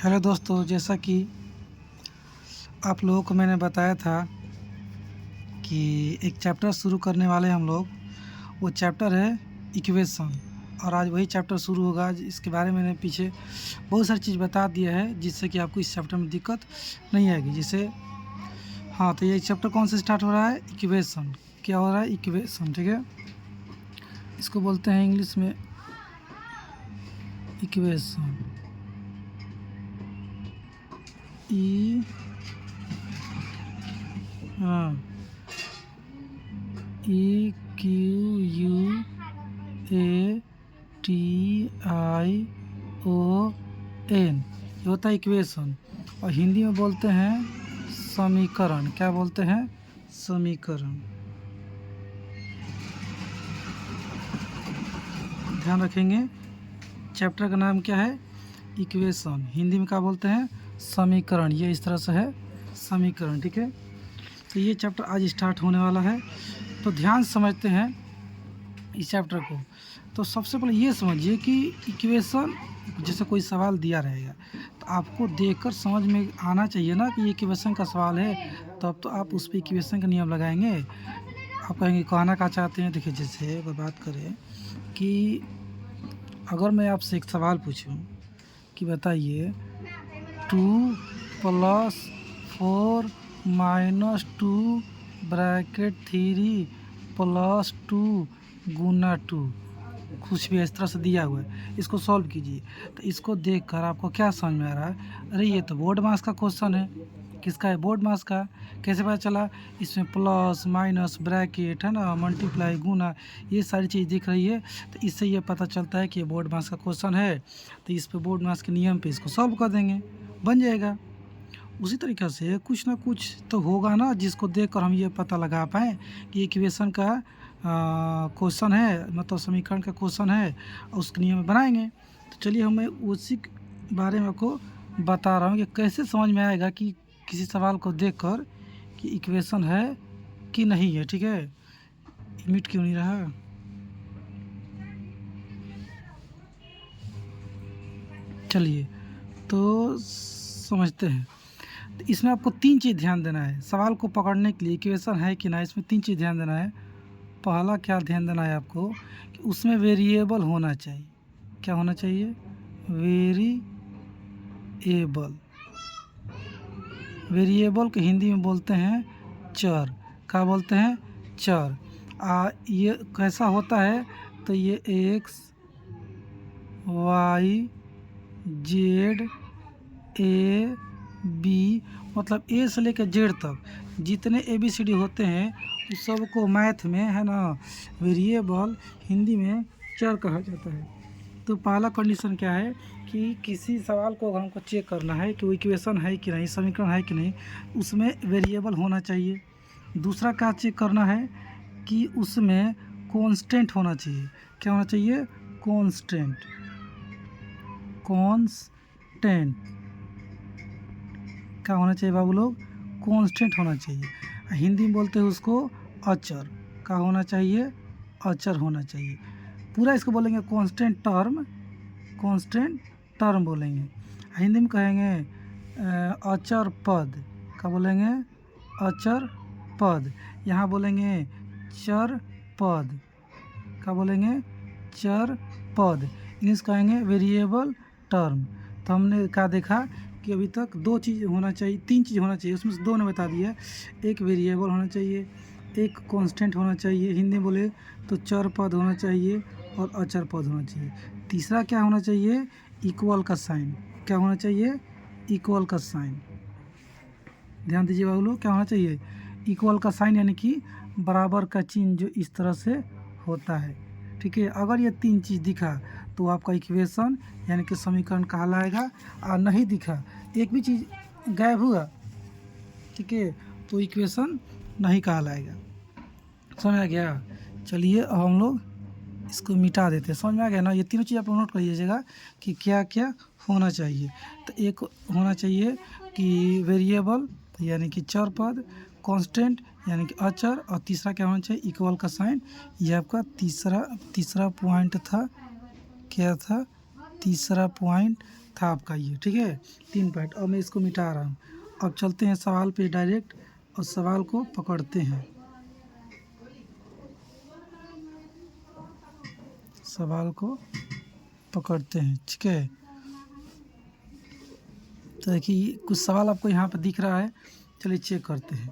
Hello दोस्तों, जैसा कि आप लोगों को मैंने बताया था कि एक चैप्टर शुरू करने वाले हम लोग। वो चैप्टर है इक्वेशन, और आज वही चैप्टर शुरू होगा। इसके बारे में मैंने पीछे बहुत सारी चीज़ बता दिया है, जिससे कि आपको इस चैप्टर में दिक्कत नहीं आएगी। जैसे तो ये चैप्टर कौन से स्टार्ट हो रहा है? इक्वेशन। क्या हो रहा है? इक्वेशन। ठीक है, इसको बोलते हैं इंग्लिश में इक्वेशन। EQUATION, ये होता है इक्वेशन। और हिंदी में बोलते हैं समीकरण। क्या बोलते हैं? समीकरण। ध्यान रखेंगे, चैप्टर का नाम क्या है? इक्वेशन। हिंदी में क्या बोलते हैं? समीकरण। ये इस तरह से है, समीकरण। ठीक है, तो ये चैप्टर आज स्टार्ट होने वाला है। तो ध्यान समझते हैं इस चैप्टर को। तो सबसे पहले ये समझिए कि इक्वेशन, जैसे कोई सवाल दिया रहेगा तो आपको देखकर समझ में आना चाहिए ना कि ये इक्वेशन का सवाल है। तब तो आप उस पर इक्वेशन का नियम लगाएंगे। आप कहेंगे कहना क्या चाहते हैं? देखिए, जैसे अगर बात करें कि अगर मैं आपसे एक सवाल पूछूं कि बताइए 2+4 -2 ब्रैकेट 3 +2 गुना 2, कुछ भी इस तरह से दिया हुआ है, इसको सॉल्व कीजिए। तो इसको देखकर आपको क्या समझ में आ रहा है? अरे ये तो बोर्ड मास का क्वेश्चन है। किसका है? बोर्ड मास का। कैसे पता चला? इसमें प्लस माइनस ब्रैकेट है ना, मल्टीप्लाई गुना, ये सारी चीज़ दिख रही है। तो इससे ये पता चलता है कि ये बोर्ड मास का क्वेश्चन है। तो इस पर बोर्ड मास के नियम पे इसको सॉल्व कर देंगे, बन जाएगा। उसी तरीक़े से कुछ ना कुछ तो होगा ना, जिसको देखकर हम ये पता लगा पाएँ कि इक्वेशन का क्वेश्चन है, मतलब समीकरण का क्वेश्चन है, और उसके नियम बनाएंगे। तो चलिए, हमें उसी के बारे में आपको बता रहा हूँ कि कैसे समझ में आएगा कि किसी सवाल को देखकर कि इक्वेशन है कि नहीं है। ठीक है, मिट क्यों नहीं रहा? चलिए तो समझते हैं। तो इसमें आपको 3 चीज़ ध्यान देना है सवाल को पकड़ने के लिए। इक्वेशन है कि ना, इसमें 3 चीज़ ध्यान देना है। पहला क्या ध्यान देना है आपको कि उसमें वेरिएबल होना चाहिए। क्या होना चाहिए? वेरिएबल। वेरिएबल के हिंदी में बोलते हैं चर। क्या बोलते हैं? चर। ये कैसा होता है? तो ये एक्स, वाई, जेड, ए, बी, मतलब ए से लेकर जेड तक जितने ABCD होते हैं उस सबको मैथ में है ना वेरिएबल, हिंदी में चर कहा जाता है। तो पहला कंडीशन क्या है कि किसी सवाल को अगर हमको चेक करना है कि वो इक्वेशन है कि नहीं, समीकरण है कि नहीं, उसमें वेरिएबल होना चाहिए। दूसरा क्या चेक करना है कि उसमें कांस्टेंट होना चाहिए। क्या होना चाहिए? कांस्टेंट। कांस्टेंट क्या होना चाहिए बाबू लोग? कांस्टेंट होना चाहिए। हिंदी में बोलते हैं उसको अचर। क्या होना चाहिए? अचर होना चाहिए। पूरा इसको बोलेंगे कांस्टेंट टर्म। कांस्टेंट टर्म बोलेंगे। हिंदी में कहेंगे अचर पद। क्या बोलेंगे? अचर पद। यहाँ बोलेंगे चर पद। क्या बोलेंगे? चर पद। इंग्लिश कहेंगे वेरिएबल टर्म। तो हमने क्या देखा कि अभी तक 2 चीज़ होना चाहिए, 3 चीज़ होना चाहिए, उसमें से 2 ने बता दिया। एक वेरिएबल होना चाहिए, एक कांस्टेंट होना चाहिए, हिंदी में बोले तो चर पद होना चाहिए, और अचर पद होना चाहिए। तीसरा क्या होना चाहिए? इक्वल का साइन। क्या होना चाहिए? इक्वल का साइन। ध्यान दीजिए बाबू लोग, क्या होना चाहिए? इक्वल का साइन, यानी कि बराबर का चिन्ह जो इस तरह से होता है। ठीक है, अगर ये 3 चीज़ दिखा तो आपका इक्वेशन यानी कि समीकरण कहलाएगा। और नहीं दिखा, एक भी चीज़ गायब हुआ, ठीक है, तो इक्वेशन नहीं कहलाएगा। समझ आ गया? चलिए अब हम लोग इसको मिटा देते हैं। समझ में आ गया ना? ये तीनों चीज़ आप नोट कर लीजिएगा कि क्या क्या होना चाहिए। तो एक होना चाहिए कि वेरिएबल यानी कि चर पद, कांस्टेंट यानी कि अचर, और तीसरा क्या होना चाहिए? इक्वल का साइन। ये आपका तीसरा पॉइंट था। क्या था? तीसरा पॉइंट था आपका ये, ठीक है, 3 पॉइंट। अब मैं इसको मिटा रहा हूँ। अब चलते हैं सवाल पे डायरेक्ट और सवाल को पकड़ते हैं। सवाल को पकड़ते हैं, ठीक है। तो देखिए कुछ सवाल आपको यहाँ पर दिख रहा है, चलिए चेक करते हैं,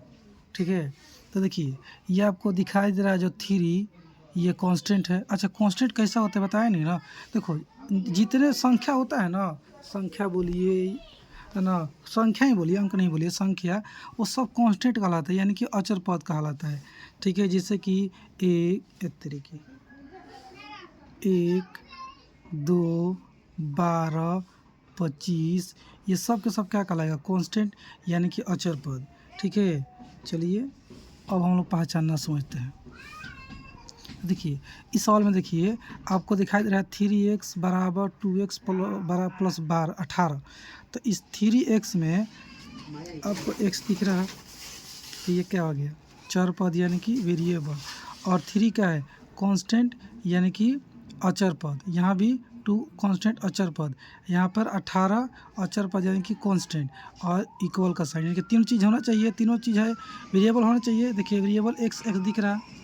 ठीक है। तो देखिए ये आपको दिखाई दे रहा है जो 3, ये कांस्टेंट है। अच्छा कांस्टेंट कैसा होता है बताया नहीं ना। देखो जितने संख्या होता है ना, संख्या बोलिए है ना, संख्या ही बोलिए, अंक नहीं बोलिए, संख्या, वो सब कांस्टेंट कहलाता है, यानी कि अचर पद कहलाता है, ठीक है। जैसे कि 1 तरीके 1 2 12 25, ये सब के सब क्या कहलाएगा, कांस्टेंट, यानी कि अचर पद, ठीक है। चलिए अब हम लोग पहचानना समझते हैं। देखिए इस सवाल में देखिए आपको दिखाई दे रहा है 3x बराबर 2x प्लस 12 18। तो इस 3x में आपको x दिख रहा है, तो ये क्या हो गया, चर पद यानी कि वेरिएबल, और 3 क्या है, कांस्टेंट यानी कि अचर पद। यहाँ भी 2 कांस्टेंट अचर पद, यहाँ पर 18 अचर पद यानी कि कांस्टेंट, और इक्वल का साइन, यानी कि 3 चीज़ होना चाहिए, तीनों चीज़ है, वेरिएबल होना चाहिए। देखिए वेरिएबल x दिख रहा है,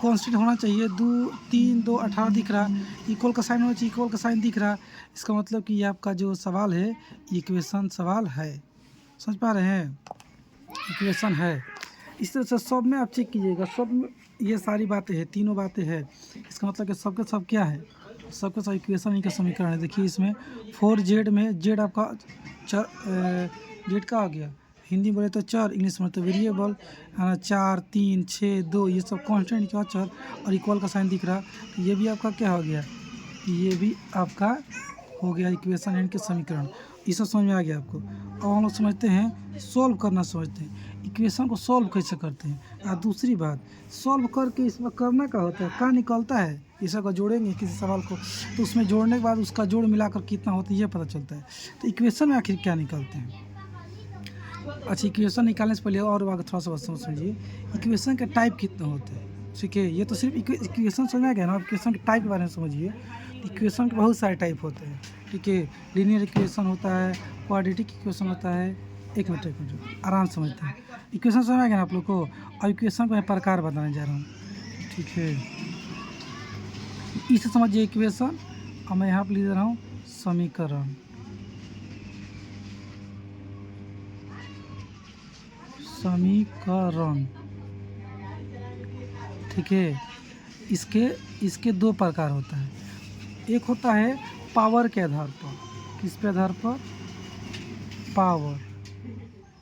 कांस्टेंट होना चाहिए 2 3 2 18 दिख रहा, इक्वल का साइन होना चाहिए, इक्वल का साइन दिख रहा। इसका मतलब कि ये आपका जो सवाल है इक्वेशन सवाल है, समझ पा रहे हैं, इक्वेशन है। इस तरह से सब में आप चेक कीजिएगा, सब में ये सारी बातें हैं, तीनों बातें हैं। इसका मतलब कि सबके सब क्या है, सबके सब इक्वेशन ही का समीकरण है। देखिए इसमें 4z में z आपका चर, z का आ गया, हिंदी बोले तो चर, इंग्लिश में तो वेरिएबल, 4 3 6 2, ये सब कांस्टेंट का चर, और इक्वल का साइन दिख रहा, तो ये भी आपका क्या हो गया, ये भी आपका हो गया इक्वेशन यानी कि समीकरण। ये सब समझ में आ गया आपको। अब हम लोग समझते हैं सॉल्व करना, समझते हैं इक्वेशन को सॉल्व कैसे करते हैं। और दूसरी बात, सॉल्व करके इसमें करना क्या होता है, क्या निकलता है, इस को जोड़ेंगे किसी सवाल को, तो उसमें जोड़ने के बाद उसका जोड़ मिलाकर कितना होता है ये पता चलता है। तो इक्वेशन में आखिर क्या निकलते हैं। अच्छा इक्वेशन निकालने से पहले और आगे थोड़ा सा समझिए, इक्वेशन के टाइप कितने होते हैं, ठीक है। ये तो सिर्फ इक्वेशन समझ में आ गया ना, इक्वेशन के टाइप के बारे में समझिए। इक्वेशन के बहुत सारे टाइप होते हैं, ठीक है। लीनियर इक्वेशन होता है, क्वाड्रेटिक इक्वेशन होता है, एक मिनट आराम से समझते हैं। इक्वेशन समझ में आ गया ना आप लोग को। और इक्वेशन को मैं प्रकार बताने जा रहा हूँ, ठीक है। इसे समझिए इक्वेशन, और मैं यहाँ पर लिख रहा हूँ समीकरण, समीकरण, ठीक है। इसके 2 प्रकार होता है, एक होता है पावर के आधार पर, किस पे आधार पर,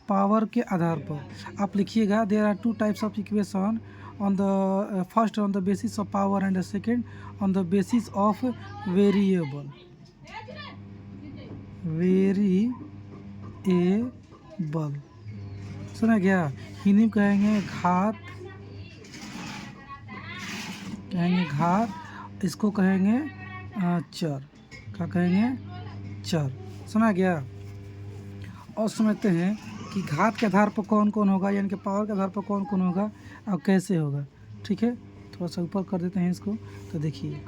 पावर के आधार पर। आप लिखिएगा there are 2 types of equation, on the first on the basis of power and the second on the basis of variable, सुना गया। हिंदी में कहेंगे घात, इसको कहेंगे चर, क्या कहेंगे, चर, सुना गया। और समझते हैं कि घात के आधार पर कौन कौन होगा, यानी कि पावर के आधार पर कौन कौन होगा और कैसे होगा, ठीक है। थोड़ा सा ऊपर कर देते हैं इसको, तो देखिए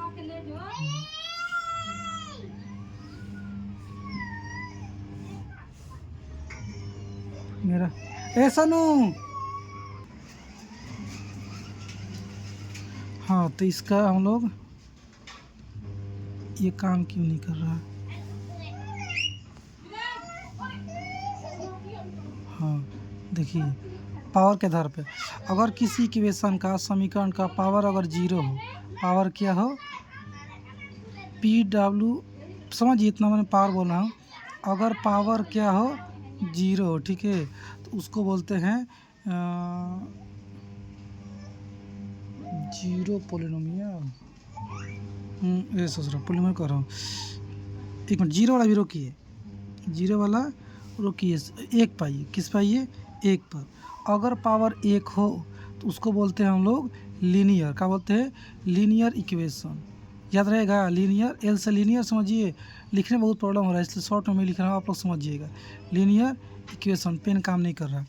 मेरा ऐसा नो, हाँ तो इसका हम लोग, ये काम क्यों नहीं कर रहा, हाँ देखिए पावर के आधार पे, अगर किसी इक्वेशन का समीकरण का पावर अगर 0 हो, पावर क्या हो, PW, समझिए इतना मैंने पावर बोल रहा हूँ, अगर पावर क्या हो 0 हो, ठीक है, तो उसको बोलते हैं जीरो पोलिनोमियल, ये सोच रहा हूँ पोलिनोमियल कर रहा हूँ, एक मिनट, जीरो वाला भी रोकिए, जीरो वाला रोकिए, एक पाइए, किस पाइए, एक पर। अगर पावर 1 हो तो उसको बोलते हैं हम लोग लीनियर, क्या बोलते हैं, लीनियर इक्वेशन, याद रहेगा। लीनियर, एल से लीनियर, समझिए लिखने में बहुत प्रॉब्लम हो रहा है इसलिए शॉर्ट में लिख रहा हूँ, आप लोग समझिएगा। लीनियर इक्वेशन, पेन काम नहीं कर रहा,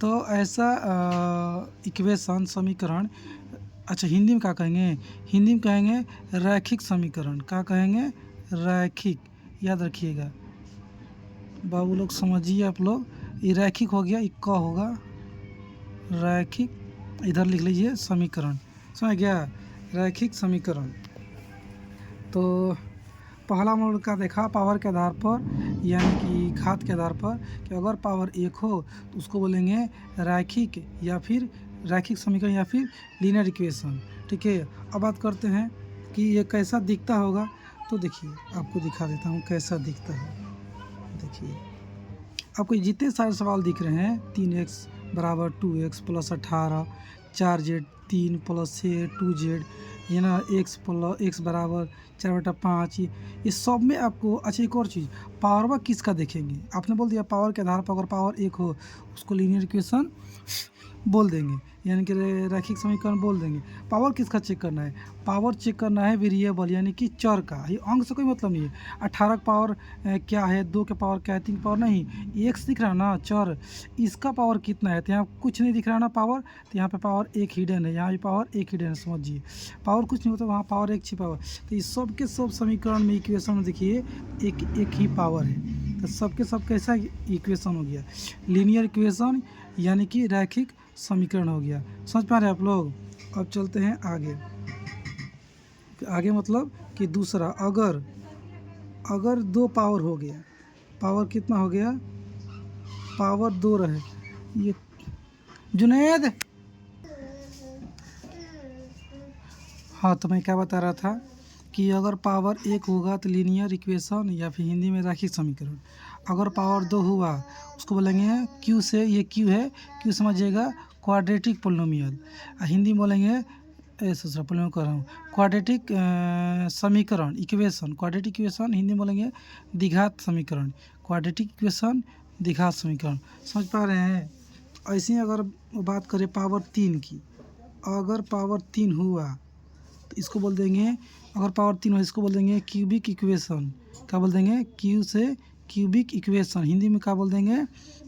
तो ऐसा इक्वेशन समीकरण, अच्छा हिंदी में क्या कहेंगे, हिंदी में कहेंगे रैखिक समीकरण, क्या कहेंगे, रैखिक, याद रखिएगा बाबू लोग, समझिए आप लोग। ये रैखिक हो गया, ये क होगा रैखिक, इधर लिख लीजिए समीकरण, समझ गया, रैखिक समीकरण। तो पहला मोड का देखा पावर के आधार पर यानी कि घात के आधार पर कि अगर पावर 1 हो तो उसको बोलेंगे रैखिक या फिर रैखिक समीकरण या फिर लीनियर इक्वेशन। ठीक है, अब बात करते हैं कि ये कैसा दिखता होगा। तो देखिए आपको दिखा देता हूँ कैसा दिखता है। देखिए आपको जितने सारे सवाल दिख रहे हैं 3x बराबर 2x plus 18, 4z 3 plus 6 2z, ये ना x बराबर 4/5, ये सब में आपको। अच्छा एक और चीज़, पावर व किसका देखेंगे, आपने बोल दिया पावर के आधार पर अगर पावर 1 हो उसको लीनियर इक्वेशन बोल देंगे, यानी कि रैखिक समीकरण बोल देंगे। पावर किसका चेक करना है, पावर चेक करना है वेरिएबल यानी कि चर का। ये अंक से कोई मतलब नहीं है। 18 का पावर क्या है, 2 के पावर क्या है, 3 पावर नहीं, x दिख रहा है ना चर, इसका पावर कितना है। तो यहाँ कुछ नहीं दिख रहा ना पावर, तो यहाँ पे पावर 1 हिडन है, यहाँ भी पावर 1 हिडन है। समझिए पावर कुछ नहीं होता, वहाँ पावर 1 छिपा हुआ। तो इस सब के सब समीकरण में इक्वेशन में देखिए एक ही पावर है। तो सबके सब कैसा इक्वेशन हो गया, लीनियर इक्वेशन यानी कि रैखिक समीकरण हो गया। समझ पा रहे हैं आप लोग। अब चलते हैं आगे। आगे मतलब कि दूसरा, अगर 2 पावर हो गया, पावर कितना हो गया, पावर 2 रहे। ये जुनैद, हाँ तो मैं क्या बता रहा था कि अगर पावर 1 होगा तो लीनियर इक्वेशन या फिर हिंदी में रैखिक समीकरण। अगर पावर 2 हुआ उसको बोलेंगे क्यू से, ये क्यू है, क्यू समझिएगा क्वाड्रेटिक पोलिनोमियल, हिंदी में बोलेंगे दूसरा पोलिनोमियल कर रहा हूँ, क्वाड्रेटिक समीकरण इक्वेशन। क्वाड्रेटिक इक्वेशन हिंदी में बोलेंगे द्विघात समीकरण, क्वाड्रेटिक इक्वेशन द्विघात समीकरण। समझ पा रहे हैं। ऐसे ही अगर बात करें पावर 3 की, अगर पावर 3 हुआ तो इसको बोल देंगे, अगर पावर 3 हो इसको बोल देंगे क्यूबिक इक्वेशन। क्या बोल देंगे, क्यू से क्यूबिक इक्वेशन, हिंदी में क्या बोल देंगे,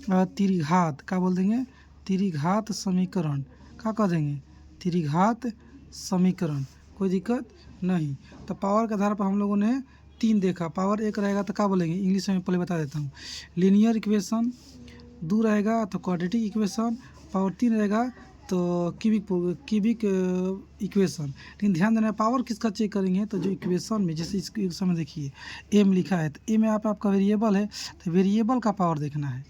त्रिघात। क्या बोल देंगे, त्रिघात समीकरण। क्या कह देंगे, त्रिघात समीकरण। कोई दिक्कत नहीं। तो पावर के आधार पर हम लोगों ने 3 देखा। पावर 1 रहेगा तो क्या बोलेंगे, इंग्लिश में पहले बता देता हूँ, लीनियर इक्वेशन। 2 रहेगा तो क्वाड्रेटिक इक्वेशन। पावर 3 रहेगा तो क्यूबिक इक्वेशन। लेकिन ध्यान देना पावर किसका चेक करेंगे, तो जो इक्वेशन में, जैसे इस इक्वेशन में देखिए एम लिखा है, तो ए में आपका वेरिएबल है, तो वेरिएबल का पावर देखना है।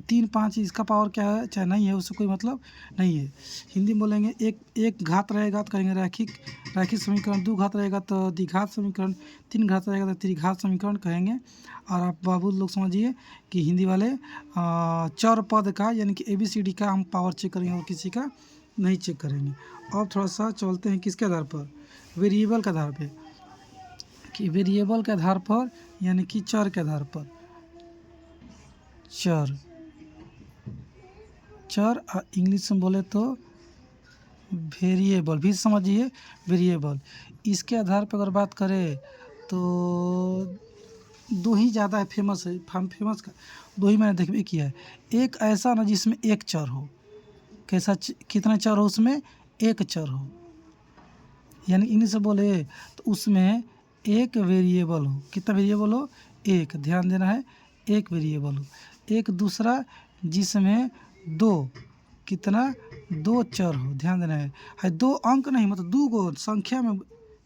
3 5 इसका पावर क्या है चाहे नहीं है, उससे कोई मतलब नहीं है। हिंदी में बोलेंगे एक घात रहेगा तो कहेंगे रैखिक समीकरण, 2 घात रहेगा तो द्विघात समीकरण, 3 घात रहेगा तो त्रिघात समीकरण कहेंगे। और आप बाबू लोग समझिए कि हिंदी वाले चर पद का यानी कि ABCD का हम पावर चेक करेंगे और किसी का नहीं चेक करेंगे। अब थोड़ा सा चलते हैं किसके आधार पर, वेरिएबल के आधार पर, कि वेरिएबल के आधार पर यानी कि चर के आधार पर। चर इंग्लिश में बोले तो वेरिएबल भी समझिए, वेरिएबल। इसके आधार पर अगर बात करें तो 2 ही ज़्यादा है, फेमस है, फेमस का 2 ही मैंने देखिए किया है। एक ऐसा ना जिसमें एक चर हो, कैसा कितना चर हो उसमें, एक चर हो, यानी इंग्लिश में बोले तो उसमें एक वेरिएबल हो। कितना वेरिएबल हो, एक, ध्यान देना है, एक वेरिएबल हो। एक दूसरा जिसमें 2, कितना, 2 चर हो, ध्यान देना है 2 अंक नहीं, मतलब 2 गो संख्या में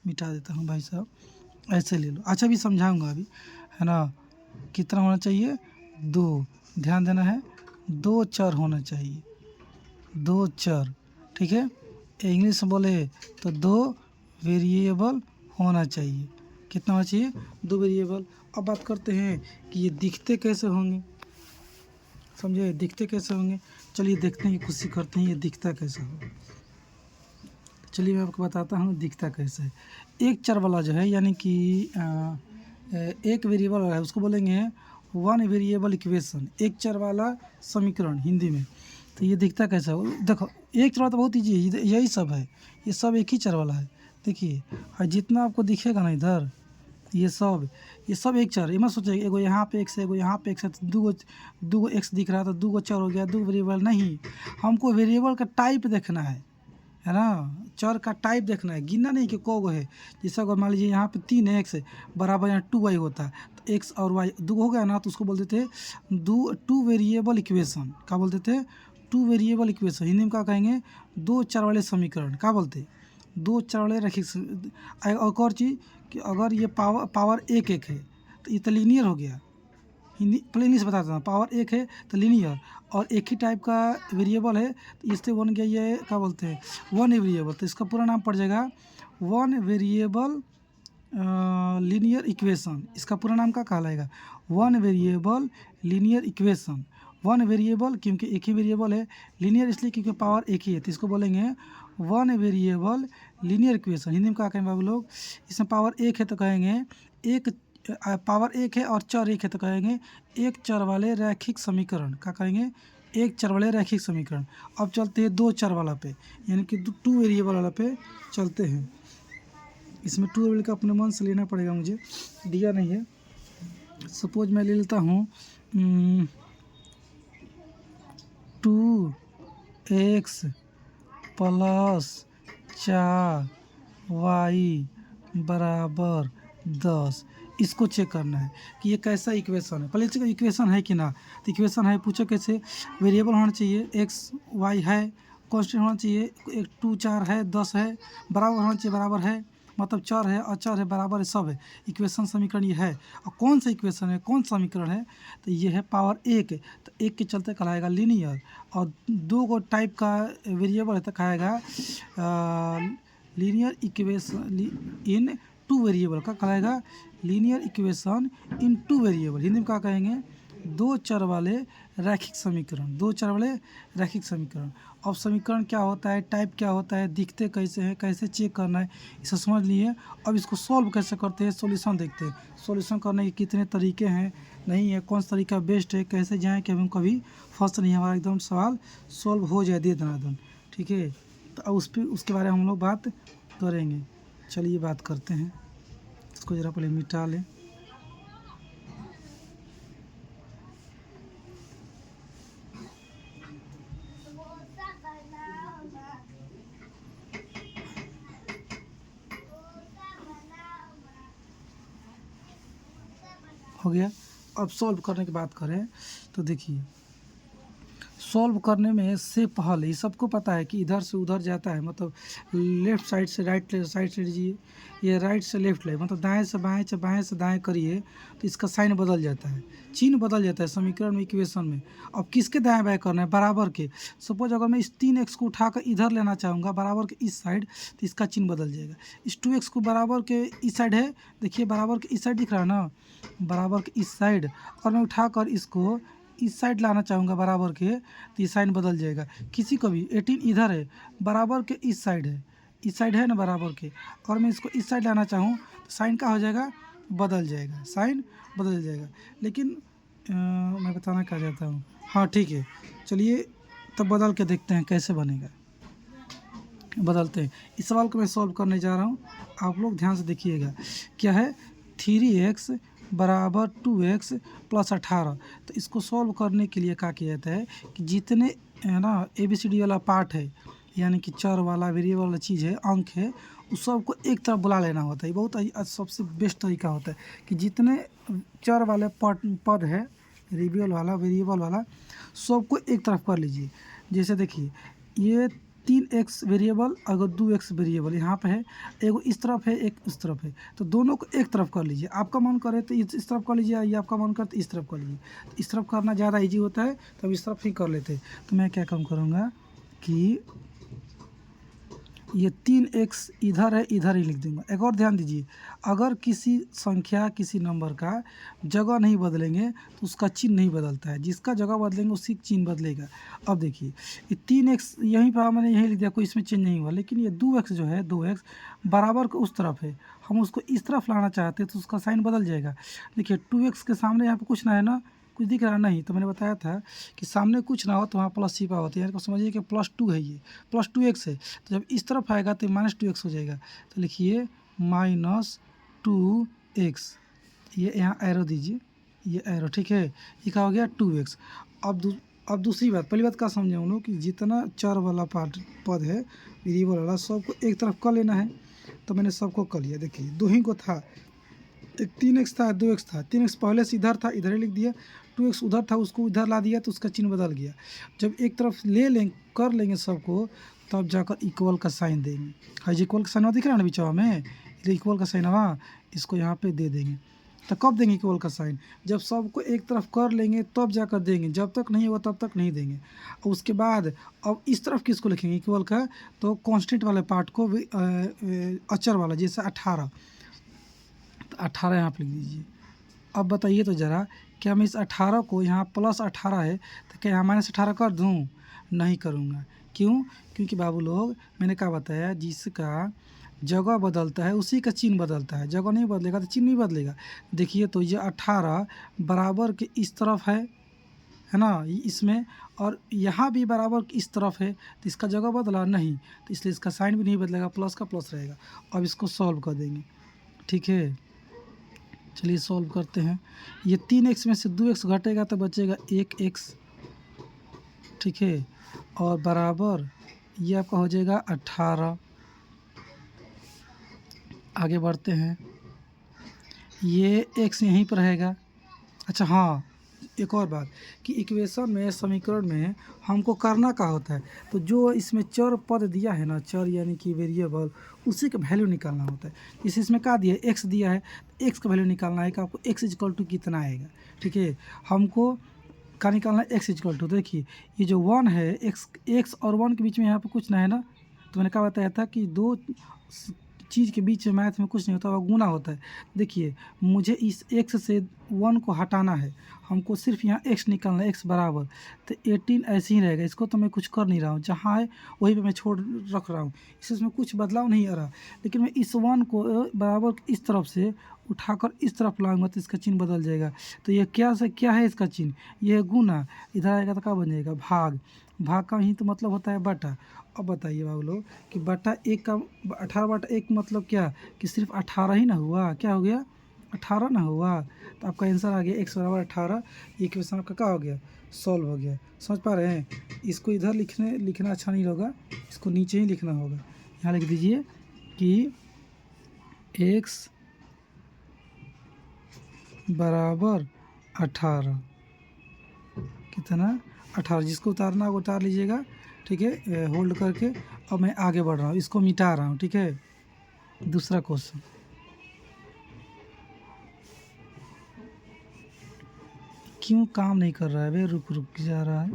मिटा देता हूँ भाई साहब, ऐसे ले लो। अच्छा भी समझाऊंगा अभी, है ना। कितना होना चाहिए, 2, ध्यान देना है, 2 चर होना चाहिए, 2 चर, ठीक है। इंग्लिश में बोले तो 2 वेरिएबल होना चाहिए। कितना होना चाहिए, 2 वेरिएबल। अब बात करते हैं कि ये दिखते कैसे होंगे, समझे, दिखते कैसे होंगे। चलिए देखते हैं, खुशी करते हैं ये दिखता कैसे हो। चलिए मैं आपको बताता हूँ दिखता कैसे है। एक चर वाला जो है यानी कि एक वेरिएबल वाला है, उसको बोलेंगे 1 वेरिएबल इक्वेशन, एक चर वाला समीकरण हिंदी में। तो ये दिखता कैसा हो, देखो एक चर वाला तो बहुत ईजी है, यही सब है, ये सब एक ही चर वाला है। देखिए और जितना आपको दिखेगा ना इधर, ये सब एक चर, ये मत सोचिए एगो यहाँ पे x है, एगो यहाँ पे x है, तो दो गो x दिख रहा है तो 2 गो चर हो गया, 2 वेरिएबल नहीं। हमको वेरिएबल का टाइप देखना है, है ना। चर का टाइप देखना है, गिनना नहीं कि कौगो है। जैसे अगर मान लीजिए यहाँ पे 3x है बराबर यहाँ 2y होता है, तो x और y दो हो गया ना, तो उसको बोलते थे टू वेरिएबल इक्वेशन। क्या बोलते थे? Two variable equation. हिंदी में क्या कहेंगे? दो चर वाले समीकरण। क्या बोलते? दो चर वाले रखिए। एक और चीज़ कि अगर ये पावर एक एक है तो ये तो लीनियर हो गया। हिंदी पहले इंग्लिश बताता हूँ। पावर एक है तो लीनियर, और एक ही टाइप का वेरिएबल है तो इससे बन गया ये क्या बोलते हैं? One variable. तो इसका पूरा नाम पड़ जाएगा वन वेरिएबल लीनियर इक्वेशन। इसका पूरा नाम क्या कहलाएगा? One variable linear equation. One variable क्योंकि एक ही वेरिएबल है, लीनियर इसलिए क्योंकि पावर एक ही है, तो इसको बोलेंगे one variable linear equation. Hindi में क्या कहेंगे बाबू लोग? इसमें पावर एक है तो कहेंगे एक, पावर एक है और चर एक है तो कहेंगे एक चर वाले रैखिक समीकरण। क्या कहेंगे? एक चर वाले रैखिक समीकरण। अब चलते हैं दो चर वाला पे, यानी कि टू वेरिएबल वाला पे चलते हैं। इसमें टू वेरिएबल का अपने मन से लेना पड़ेगा, मुझे दिया नहीं है। सपोज मैं ले लेता हूँ 2x प्लस 4y बराबर 10। इसको चेक करना है कि ये कैसा इक्वेशन है। पहले चेक इक्वेशन है कि ना। तो इक्वेशन है, पूछो कैसे? वेरिएबल होना चाहिए, एक्स वाई है, कांस्टेंट होना चाहिए, एक 2 4 है, 10 है, बराबर होना चाहिए, बराबर है मतलब चर है, अचर है, बराबर है, सब है। इक्वेशन समीकरण ये है। और कौन सा इक्वेशन है, कौन सा समीकरण है? तो ये है पावर एक। तो एक के चलते कहलाएगा लीनियर, और दो को टाइप का वेरिएबल है तो कहेगा linear equation in two variable. का कहलाएगा linear equation in two variable. Hindi में क्या कहेंगे? दो चर वाले रैखिक समीकरण। दो चर वाले रैखिक समीकरण। अब समीकरण क्या होता है, टाइप क्या होता है, दिखते कैसे हैं, कैसे चेक करना है, इसे समझ लिए। अब इसको सॉल्व कैसे करते हैं, सॉल्यूशन देखते हैं। सॉल्यूशन करने के कितने तरीके हैं, नहीं है, कौन सा तरीका बेस्ट है, कैसे जाएँ कि हम कभी फर्स्ट नहीं, हमारा एकदम सवाल सॉल्व हो जाए दे दनादन। ठीक है, तो अब उसके बारे में हम लोग बात करेंगे। चलिए बात करते हैं। इसको ज़रा पहले मिटा लें। हो गया। अब सॉल्व करने की बात करें तो देखिए, सॉल्व करने में से पहले ही सबको पता है कि इधर से उधर जाता है, मतलब लेफ़्ट साइड से राइट साइड से लीजिए, ये राइट से लेफ़्ट ले, मतलब दाएं से बाएं से दाएं करिए तो इसका साइन बदल जाता है, चिन्ह बदल जाता है समीकरण में, इक्वेशन में। अब किसके दाएं बाएं करना है? बराबर के। सपोज अगर मैं इस 3x को उठाकर इधर लेना चाहूँगा बराबर के इस साइड, तो इसका चिन्ह बदल जाएगा। इस 2x को बराबर के इस साइड है, देखिए बराबर के इस साइड दिख रहा है ना, बराबर के इस साइड, और मैं उठाकर इसको इस साइड लाना चाहूँगा बराबर के, तो ये साइन बदल जाएगा। किसी को भी 18 इधर है, बराबर के इस साइड है, इस साइड है ना बराबर के, और मैं इसको इस साइड लाना चाहूँ तो साइन क्या हो जाएगा? बदल जाएगा, साइन बदल जाएगा। लेकिन मैं बताना क्या चाहता हूँ, हाँ ठीक है, चलिए तब बदल के देखते हैं कैसे बनेगा। बदलते हैं। इस सवाल को मैं सॉल्व करने जा रहा हूँ, आप लोग ध्यान से देखिएगा। क्या है? 3x बराबर 2x प्लस 18। तो इसको सॉल्व करने के लिए क्या किया जाता है कि जितने है ना ABCD वाला पार्ट है, यानी कि चर वाला वेरिएबल वाला चीज़ है, अंक है, उस सबको एक तरफ बुला लेना होता है। बहुत सबसे बेस्ट तरीका होता है कि जितने चर वाले पद है, वेरिएबल वाला, सबको एक तरफ कर लीजिए। जैसे देखिए ये 3x वेरिएबल, अगर 2x वेरिएबल यहाँ पे है, एक इस तरफ है एक उस तरफ है, तो दोनों को एक तरफ कर लीजिए। आपका मन करे तो इस तरफ कर लीजिए, या आपका मन करे तो इस तरफ कर लीजिए। तो इस तरफ करना ज़्यादा इजी होता है, तो अब इस तरफ ही कर लेते हैं। तो मैं क्या काम करूँगा कि ये 3x इधर है, इधर ही लिख दूंगा। एक और ध्यान दीजिए, अगर किसी संख्या, किसी नंबर का जगह नहीं बदलेंगे तो उसका चिन्ह नहीं बदलता है। जिसका जगह बदलेंगे उसी चिन्ह बदलेगा। अब देखिए ये 3x यहीं पर मैंने यही लिख दिया, कोई इसमें चेंज नहीं हुआ। लेकिन ये 2x जो है, 2x बराबर के उस तरफ है, हम उसको इस तरफ लाना चाहते हैं तो उसका साइन बदल जाएगा। देखिए 2x के सामने यहाँ पर कुछ ना है ना, कुछ दिख रहा नहीं, तो मैंने बताया था कि सामने कुछ ना हो तो वहाँ प्लस छिपा होता है, यानी कि समझिए कि +2 है, ये +2x है। तो जब इस तरफ आएगा तो -2x हो जाएगा। तो लिखिए -2x, ये यहाँ एरो दीजिए, ये एरो, ठीक है, ये क्या हो गया 2x। अब दूसरी बात, पहली बात क्या समझे हम लोग कि जितना चर वाला पार्ट पद है वेरिएबल वाला सबको एक तरफ कर लेना है। तो मैंने सबको कर लिया। देखिए दो ही को था, एक 3x था 2x था। 3x पहले से इधर था, इधर ही लिख दिया। 2x उधर था, उसको इधर ला दिया तो उसका चिन्ह बदल गया। जब एक तरफ ले लेंगे कर लेंगे सबको, तब जाकर इक्वल का साइन देंगे। हाँ जी, इक्वल का साइन दिख रहा है ना बीचवा में, इक्वल का साइन हवा इसको यहाँ पे दे देंगे। तो कब देंगे इक्वल का साइन? जब सबको एक तरफ कर लेंगे तब जाकर देंगे, जब तक नहीं हुआ तब तक नहीं देंगे। और उसके बाद अब इस तरफ किसको लिखेंगे इक्वल का? तो कांस्टेंट वाले पार्ट को अचर वाला, जैसे 18, तो 18 यहाँ पर लिख दीजिए। अब बताइए तो ज़रा, क्या मैं इस 18 को यहाँ प्लस 18 है तो क्या यहाँ -18 कर दूँ? नहीं करूँगा। क्यों? क्योंकि बाबू लोग मैंने क्या बताया, जिसका जगह बदलता है उसी का चिन्ह बदलता है। जगह नहीं बदलेगा तो चिन्ह नहीं बदलेगा। देखिए तो ये 18 बराबर के इस तरफ है ना, इसमें, और यहाँ भी बराबर इस तरफ है, तो इसका जगह बदला नहीं, तो इसलिए इसका साइन भी नहीं बदलेगा, प्लस का प्लस रहेगा। अब इसको सॉल्व कर देंगे। ठीक है, चलिए सॉल्व करते हैं। ये 3x में से 2x घटेगा तो बचेगा 1x। ठीक है, और बराबर ये आपका हो जाएगा 18। आगे बढ़ते हैं, ये x यहीं पर रहेगा। अच्छा हाँ, एक और बात कि इक्वेशन में, समीकरण में हमको करना क्या होता है, तो जो इसमें चर पद दिया है ना, चर यानी कि वेरिएबल, उसी का वैल्यू निकालना होता है। जैसे इसमें क्या दिया है, x दिया है, x का वैल्यू निकालना है कि आपको x इक्वल टू कितना आएगा। ठीक है, हमको क्या निकालना है, x इक्वल टू, देखिए ये जो 1 है, x और 1 के बीच में यहाँ पर कुछ ना है ना, तो मैंने क्या बताया था कि दो चीज़ के बीच में मैथ में कुछ नहीं होता, वह गुना होता है। देखिए मुझे इस x से 1 को हटाना है, हमको सिर्फ यहाँ x निकालना है, x बराबर तो 18 ऐसे ही रहेगा। इसको तो मैं कुछ कर नहीं रहा हूँ, जहाँ है वहीं पे मैं छोड़ रख रहा हूँ, इसमें कुछ बदलाव नहीं आ रहा। लेकिन मैं इस 1 को बराबर इस तरफ से उठाकर इस तरफ लाऊंगा तो इसका चिन्ह बदल जाएगा। तो ये क्या से क्या है इसका चिन्ह, ये है गुना, इधर आएगा तो क्या बन जाएगा, भाग। भाग का ही तो मतलब होता है बटा। अब बताइए बाबू लोग कि बटा 1 का 18/1 मतलब क्या, कि सिर्फ 18 ही ना हुआ, क्या हो गया, 18 ना हुआ। तो आपका आंसर आ गया x बराबर 18। ये क्वेश्चन आपका क्या हो गया, सॉल्व हो गया। समझ पा रहे हैं? इसको इधर लिखना अच्छा नहीं होगा, इसको नीचे ही लिखना होगा। यहाँ लिख दीजिए कि x बराबर 18, कितना, 18। जिसको उतारना वो उतार लीजिएगा। ठीक है, होल्ड करके। अब मैं आगे बढ़ रहा हूँ, इसको मिटा रहा हूँ। ठीक है, दूसरा क्वेश्चन, क्यों काम नहीं कर रहा है बे, रुक जा रहा है।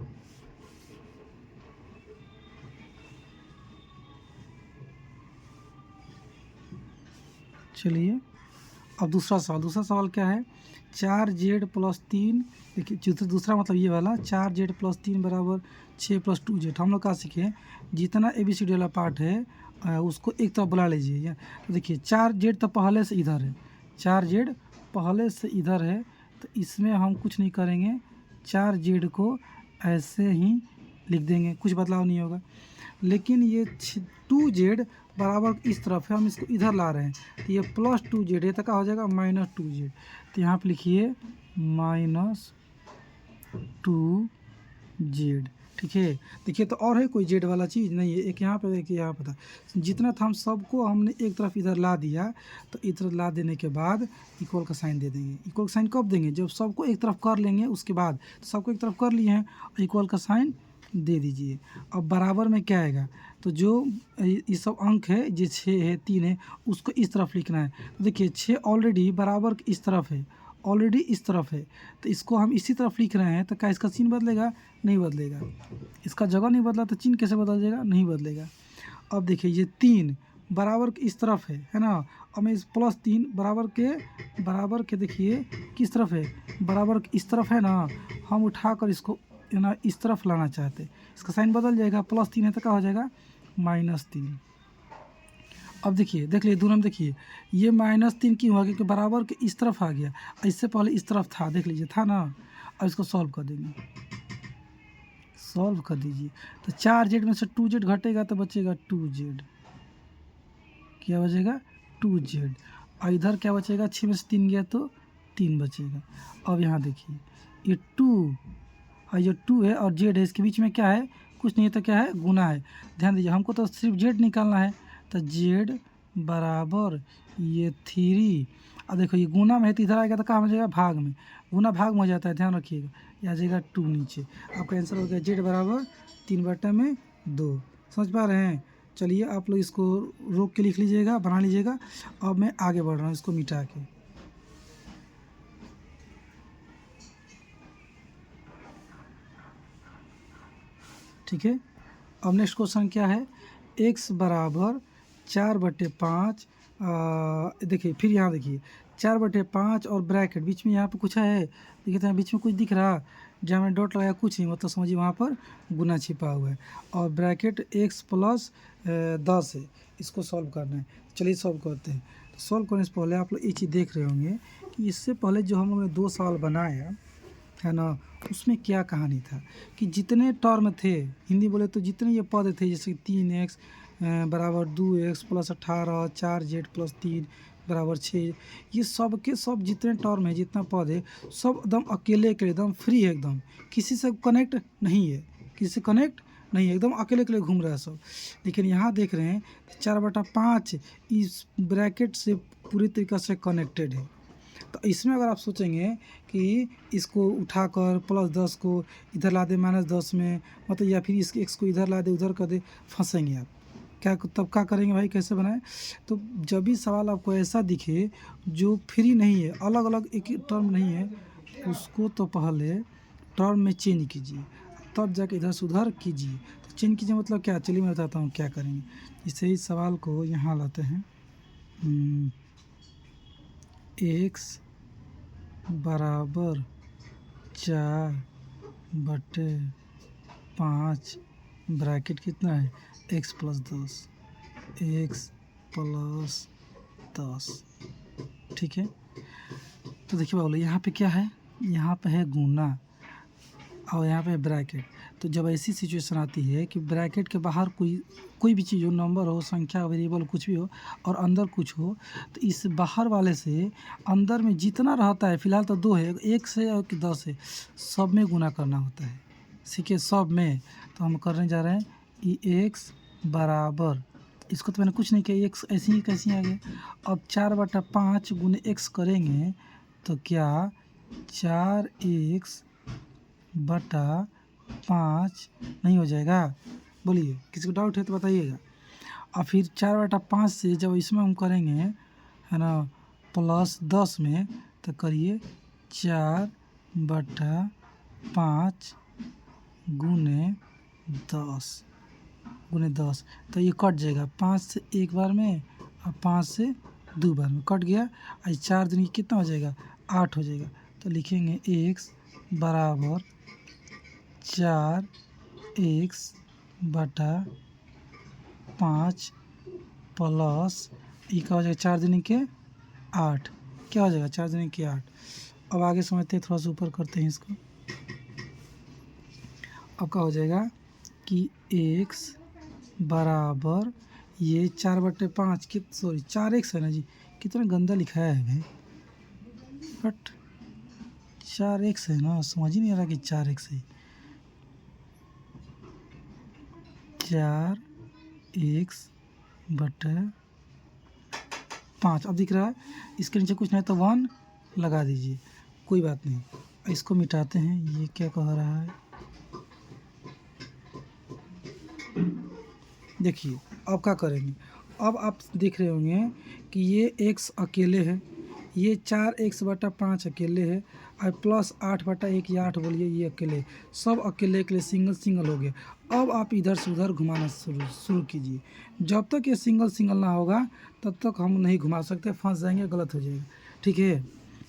चलिए अब दूसरा सवाल क्या है, 4z + 3। देखिए दूसरा मतलब ये वाला, 4z + 3 बराबर 6 + 2z। हम लोग क्या सीखे, जितना ABCD वाला पार्ट है उसको एक तरफ बुला लीजिए। तो देखिए 4z तो पहले से इधर है, 4z पहले से इधर है, तो इसमें हम कुछ नहीं करेंगे, 4z को ऐसे ही लिख देंगे, कुछ बदलाव नहीं होगा। लेकिन ये 2z बराबर इस तरफ है, हम इसको इधर ला रहे हैं, तो ये +2z है, तो क्या हो जाएगा, -2z। तो यहाँ पे लिखिए -2z। ठीक है, देखिए तो और है कोई z वाला चीज़ नहीं है, एक यहाँ पे देखिए, यहाँ पे था। जितना था हम सबको हमने एक तरफ इधर ला दिया, तो इधर ला देने के बाद इक्वल का साइन दे देंगे। इक्वल का साइन कब देंगे, जब सबको एक तरफ कर लेंगे उसके बाद। तो सबको एक तरफ कर लिए हैं, इक्वल का साइन दे दीजिए। अब बराबर में क्या आएगा, तो जो ये सब अंक है, जो 6 है 3 है, उसको इस तरफ लिखना है। तो देखिए 6 ऑलरेडी बराबर इस तरफ है, ऑलरेडी इस तरफ है, तो इसको हम इसी तरफ लिख रहे हैं, तो क्या इसका चिन्ह बदलेगा, नहीं बदलेगा। इसका जगह नहीं बदला तो चिन्ह कैसे बदल जाएगा, नहीं बदलेगा। अब देखिए ये 3 बराबर इस तरफ है ना, अब मैं इस +3 बराबर के देखिए किस तरफ है, बराबर इस तरफ है ना, हम उठाकर इसको ना इस तरफ लाना चाहते, इसका साइन बदल जाएगा, +3 है तो क्या हो जाएगा, -3। अब देखिए देख लीजिए दोनों में, देखिए ये -3 क्यों हुआ, क्योंकि बराबर के इस तरफ आ गया, इससे पहले इस तरफ था, देख लीजिए था ना। अब इसको सॉल्व कर देंगे, सॉल्व कर दीजिए। तो 4z में से 2z घटेगा तो बचेगा 2z, क्या बचेगा, 2z। और इधर क्या बचेगा, 6 में से 3 गया तो 3 बचेगा। अब यहाँ देखिए ये 2 और जो 2 है और जेड है इसके बीच में क्या है, कुछ नहीं है तो क्या है, गुना है। ध्यान दीजिए हमको तो सिर्फ जेड निकालना है, तो जेड बराबर ये 3। अब देखो ये गुना में है तो इधर आएगा तो कहाँ हो जाएगा, भाग में। गुना भाग में हो जाता है, ध्यान रखिएगा। ये आ जाएगा 2 नीचे। आपका आंसर हो गया जेड बराबर 3/2। समझ पा रहे हैं। चलिए आप लोग इसको रोक के लिख लीजिएगा, बना लीजिएगा। अब मैं आगे बढ़ रहा हूँ इसको मिटा के। ठीक है, अब नेक्स्ट क्वेश्चन क्या है, x बराबर 4/5। देखिए फिर यहाँ देखिए 4/5 और ब्रैकेट बीच में यहाँ पे कुछ है, देखिए तो बीच में कुछ दिख रहा, जहाँ मैंने डॉट लगाया कुछ नहीं, मतलब समझिए वहाँ पर गुना छिपा हुआ है। और ब्रैकेट x प्लस 10 है, इसको सॉल्व करना है। चलिए सॉल्व करते हैं। तो सॉल्व करने से पहले आप लोग ये चीज़ देख रहे होंगे कि इससे पहले जो हम लोगों ने 2 सवाल बनाया है ना, उसमें क्या कहानी था कि जितने टर्म थे, हिंदी बोले तो जितने ये पद थे, जैसे 3x बराबर 2x प्लस 18, 4z प्लस 3 बराबर 6, ये सब के सब जितने टर्म है, जितना पद है, सब एकदम अकेले के एकदम फ्री है, एकदम किसी से कनेक्ट नहीं है, किसी से कनेक्ट नहीं है, एकदम अकेले अकेले घूम रहा है सब। लेकिन यहाँ देख रहे हैं 4/5 इस ब्रैकेट से पूरी तरीक़े से कनेक्टेड है। तो इसमें अगर आप सोचेंगे कि इसको उठाकर +10 को इधर ला दे -10 में, मतलब या फिर इस x को इधर ला दे उधर कर दे, फंसेंगे आप। क्या तब क्या करेंगे भाई, कैसे बनाएं? तो जब भी सवाल आपको ऐसा दिखे जो फ्री नहीं है, अलग अलग एक ही टर्म नहीं है, उसको तो पहले टर्म में चेंज कीजिए, तब जाके इधर से उधर कीजिए। तो चेंज कीजिए मतलब क्या, चलिए मैं बताता हूँ क्या करेंगे। इसे ही सवाल को यहाँ लाते हैं। x बराबर 4/5 ब्रैकेट कितना है, x प्लस 10। ठीक है, तो देखिए बोलो यहाँ पे क्या है, यहाँ पे है गुना और यहाँ पे ब्रैकेट। तो जब ऐसी सिचुएशन आती है कि ब्रैकेट के बाहर कोई भी चीज़ हो, नंबर हो, संख्या, वेरिएबल कुछ भी हो, और अंदर कुछ हो, तो इस बाहर वाले से अंदर में जितना रहता है, फिलहाल तो 2 है, 1 से और 10 है, सब में गुना करना होता है। सीखिए, सब में। तो हम करने जा रहे हैं x बराबर, इसको तो मैंने कुछ नहीं किया, x ऐसे ही कैसे आ गया। अब 4/5 गुने x करेंगे तो क्या 4x/5 नहीं हो जाएगा? बोलिए, किसी को डाउट है तो बताइएगा। और फिर 4/5 से जब इसमें हम करेंगे है ना +10 में, तो करिए 4/5 गुने 10 तो ये कट जाएगा, 5 से एक बार में और 5 से 2 बार में कट गया। और 4 दिन कितना हो जाएगा, 8 हो जाएगा। तो लिखेंगे x बराबर 4x/5 प्लस ये क्या हो जाएगा, 4 दिन के 8, क्या हो जाएगा 4 दिन के 8। अब आगे समझते हैं, थोड़ा सा ऊपर करते हैं इसको। अब क्या हो जाएगा कि x बराबर ये 4/5 की 4x है ना जी, कितना गंदा लिखा है भाई, बट 4x है ना, समझ ही नहीं आ रहा कि 4x है। 4x/5 अब दिख रहा है, इसके नीचे कुछ नहीं तो 1 लगा दीजिए, कोई बात नहीं। इसको मिटाते हैं, ये क्या कह रहा है, देखिए अब क्या करेंगे। अब आप देख रहे होंगे कि ये x अकेले है, ये 4x/5 अकेले है, और प्लस 8/1 या 8 बोलिए, ये अकेले, सब अकेले अकेले सिंगल सिंगल हो गए। अब आप इधर से उधर घुमाना शुरू कीजिए। जब तक ये सिंगल सिंगल ना होगा तब तक हम नहीं घुमा सकते, फंस जाएंगे, गलत हो जाएगा। ठीक है,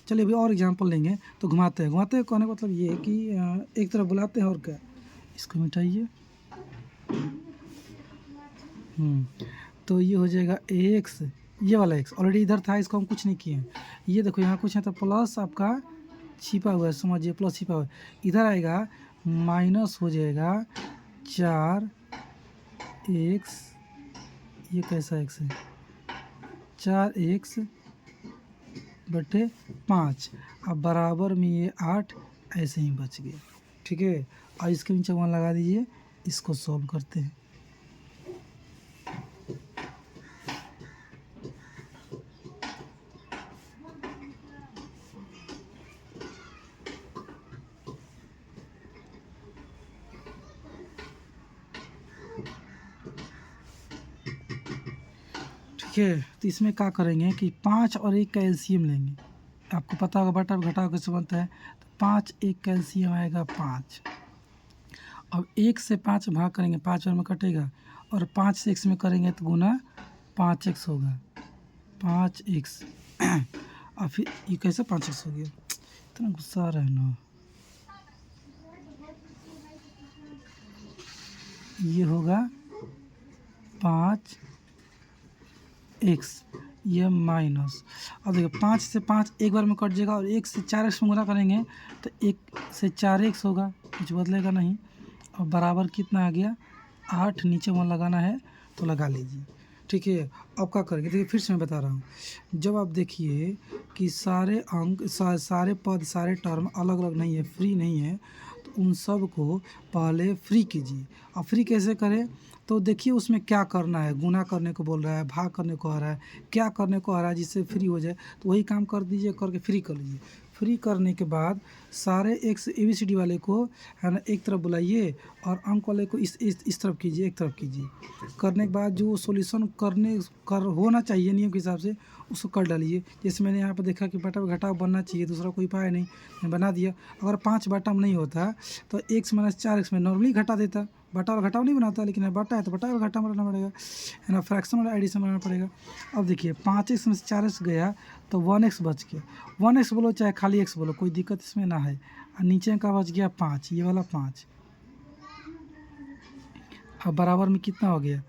चलिए अभी और एग्जांपल लेंगे। तो घुमाते हैं कहने का मतलब ये है कि एक तरफ बुलाते हैं, और क्या, इसको मिटाइए। तो ये हो जाएगा x, ये वाला x ऑलरेडी इधर था, इसको हम कुछ नहीं किए हैं। ये देखो यहाँ कुछ है तो प्लस आपका छिपा हुआ है, समझिए प्लस छिपा हुआ है, इधर आएगा माइनस हो जाएगा 4x, ये कैसा x है, 4x/5, अब बराबर में ये 8 ऐसे ही बच गया। ठीक है। और इसके नीचे 1 लगा दीजिए, इसको सॉल्व करते हैं। ठीक है, तो इसमें क्या करेंगे कि 5 और 1 का एलसीएम लेंगे। आपको पता होगा बटा घटाव कैसे बनता है। तो 5 1 का एलसीएम आएगा 5। अब 1 से 5 भाग करेंगे, 5 और में कटेगा, और 5 से x में करेंगे तो गुना 5x होगा, 5x। और फिर ये कैसे 5x हो गया, इतना गुस्सा आ रहा है ना। ये होगा 5x, ये माइनस। अब देखिए 5 से 5 एक बार में कट जाएगा, और 1 से 4x में गुना करेंगे तो 1 से 4x होगा, कुछ बदलेगा नहीं। और बराबर कितना आ गया 8, नीचे 1 लगाना है तो लगा लीजिए। ठीक है, अब क्या करेंगे, देखिए फिर से मैं बता रहा हूँ। जब आप देखिए कि सारे अंक सारे पद सारे टर्म अलग अलग नहीं है, फ्री नहीं है, तो उन सब को पहले फ्री कीजिए। अब फ्री कैसे करें, तो देखिए उसमें क्या करना है, गुना करने को बोल रहा है, भाग करने को आ रहा है, क्या करने को आ रहा है जिससे फ्री हो जाए, तो वही काम कर दीजिए, करके फ्री कर लीजिए। फ्री करने के बाद सारे एक्स ABCD वाले को है ना एक तरफ बुलाइए, और अंक वाले को इस तरफ कीजिए, एक तरफ कीजिए। करने के बाद जो सॉल्यूशन होना चाहिए नियम के हिसाब से उसको कर डालिए। जैसे मैंने यहाँ पर देखा कि बटा घटाव बनना चाहिए, दूसरा कोई उपाय नहीं, मैं बना दिया। अगर 5 बटा में नहीं होता तो x - 4x में नॉर्मली घटा देता, बटा और घटाव नहीं बनाता, लेकिन बटा है तो बटा और घटा बनाना पड़ेगा, है ना, फ्रैक्शन और एडिशन बनाना पड़ेगा। अब देखिए 5x में से 4x गया तो 1x बच गया। 1x बोलो चाहे खाली x बोलो, कोई दिक्कत इसमें ना है। और नीचे का बच गया 5, ये वाला 5। अब बराबर में कितना हो गया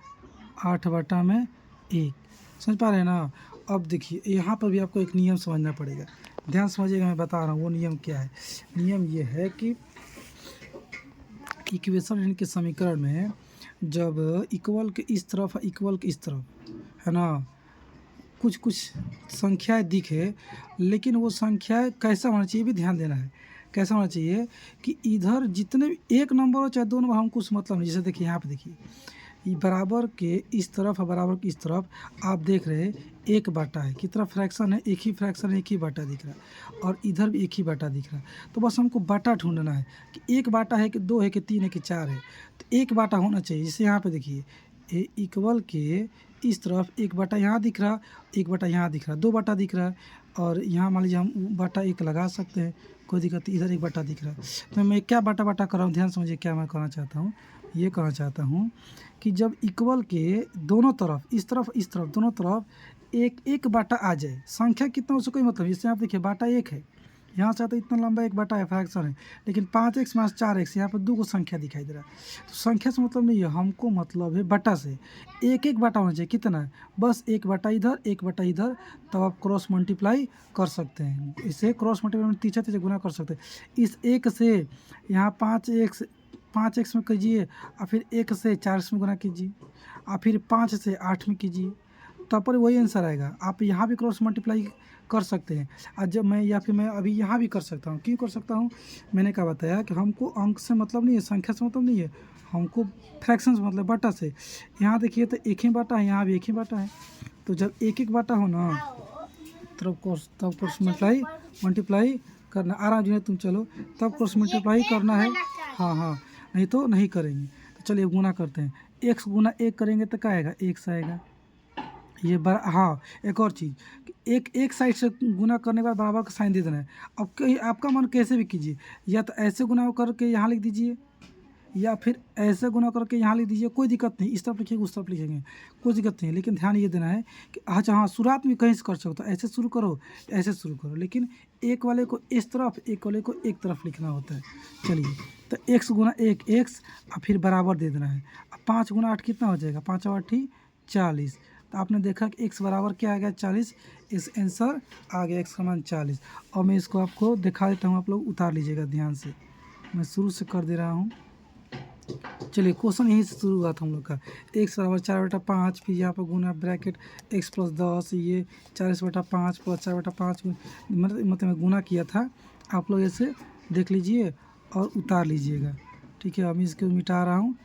8 बटा में 1। समझ पा रहे हैं ना। अब देखिए यहाँ पर भी आपको एक नियम समझना पड़ेगा, ध्यान समझिएगा, मैं बता रहा हूँ वो नियम क्या है। नियम ये है कि इक्वेशन के समीकरण में जब इक्वल के इस तरफ इक्वल के इस तरफ, है ना, कुछ कुछ संख्याएं दिखे, लेकिन वो संख्याएं कैसा होना चाहिए भी ध्यान देना है। कैसा होना चाहिए कि इधर जितने भी एक नंबर हो चाहे 2 नंबर, हमको कुछ मतलब नहीं। जैसे देखिए यहाँ पे देखिए, ये बराबर के इस तरफ और बराबर के इस तरफ आप देख रहे हैं 1 बटा है, कितना फ्रैक्शन है, एक ही फ्रैक्शन, एक ही बटा दिख रहा है, और इधर भी एक ही बटा दिख रहा है। तो बस हमको बटा ढूंढना है कि 1 बटा है कि 2 है कि 3 है कि 4 है, तो 1 बटा होना चाहिए। जैसे यहाँ पे देखिए इक्वल के इस तरफ 1 बटा यहाँ दिख रहा, 1 बटा यहाँ दिख रहा, 2 बटा दिख रहा है, और यहाँ मान लीजिए हम बटा 1 लगा सकते हैं, कोई दिक्कत नहीं। इधर 1 बटा दिख रहा है, तो मैं क्या बटा बटा कर रहा हूँ, ध्यान समझिए क्या मैं कहना चाहता हूँ। ये कहना चाहता हूँ कि जब इक्वल के दोनों तरफ इस तरफ दोनों तरफ एक एक बटा आ जाए, संख्या कितना उससे कोई मतलब। जैसे आप देखिए बटा 1 है, यहाँ से आता इतना लंबा 1 बटा है, फ्रैक्शन है, लेकिन 5x - 4x यहाँ पर 2 को संख्या दिखाई दे रहा है। तो संख्या से मतलब नहीं है, हमको मतलब है बटा से। एक एक बटा होना चाहिए, कितना है, बस 1 बटा इधर 1 बटा इधर, तब आप क्रॉस मल्टीप्लाई कर सकते हैं। इसे क्रॉस मल्टीप्लाई में तीसरे तीसरे गुना कर सकते हैं। इस 1 से यहाँ 5x में कीजिए, और फिर 1 से 4x में गुना कीजिए, और फिर 5 से 8 में कीजिए, तब पर वही आंसर आएगा। आप यहाँ भी क्रॉस मल्टीप्लाई कर सकते हैं। और जब मैं या फिर मैं अभी यहाँ भी कर सकता हूँ, क्यों कर सकता हूँ, मैंने क्या बताया कि हमको अंक से मतलब नहीं है, संख्या से मतलब नहीं है, हमको फ्रैक्शन से मतलब बटा से। यहाँ देखिए तो 1 ही बटा है, यहाँ भी 1 ही बटा है, तो जब 1 1 बटा हो ना तब क्रॉस मल्टीप्लाई करना। आराम जी तुम चलो, तब क्रॉस मल्टीप्लाई करना है। हाँ हाँ, नहीं तो नहीं करेंगे। तो चलिए गुना करते हैं, x गुना 1 करेंगे तो क्या आएगा, x आएगा। ये हाँ, एक और चीज़, एक साइड से गुना करने के बाद बराबर का साइन दे देना है। अब कहीं आपका मन कैसे भी कीजिए, या तो ऐसे गुना करके यहाँ लिख दीजिए, या फिर ऐसे गुना करके यहाँ लिख दीजिए, कोई दिक्कत नहीं। इस तरफ लिखिएगा उस तरफ लिखेंगे, कोई दिक्कत नहीं, लेकिन ध्यान ये देना है कि अच्छा हाँ, शुरुआत में कहीं से कर सकते हो, ऐसे शुरू करो ऐसे शुरू करो, लेकिन एक वाले को इस तरफ एक वाले को एक तरफ लिखना होता है। चलिए, तो x गुना 1 x, और फिर बराबर दे देना है। अब 5 गुना 8 कितना हो जाएगा, 5 और 8 40। तो आपने देखा कि x बराबर क्या आ गया 40, इस आंसर आ गया x का मान 40। और मैं इसको आपको दिखा देता हूँ, आप लोग उतार लीजिएगा ध्यान से, मैं शुरू से कर दे रहा हूँ। चलिए क्वेश्चन यहीं से शुरू हुआ था हम लोग का, x बराबर 4 बटा 5, फिर यहाँ पर गुना ब्रैकेट x प्लस 10, ये 40 बटा 5 प्लस 4 बटा 5, मतलब गुना किया था। आप लोग ऐसे देख लीजिए और उतार लीजिएगा। ठीक है, अब इसको मिटा रहा हूँ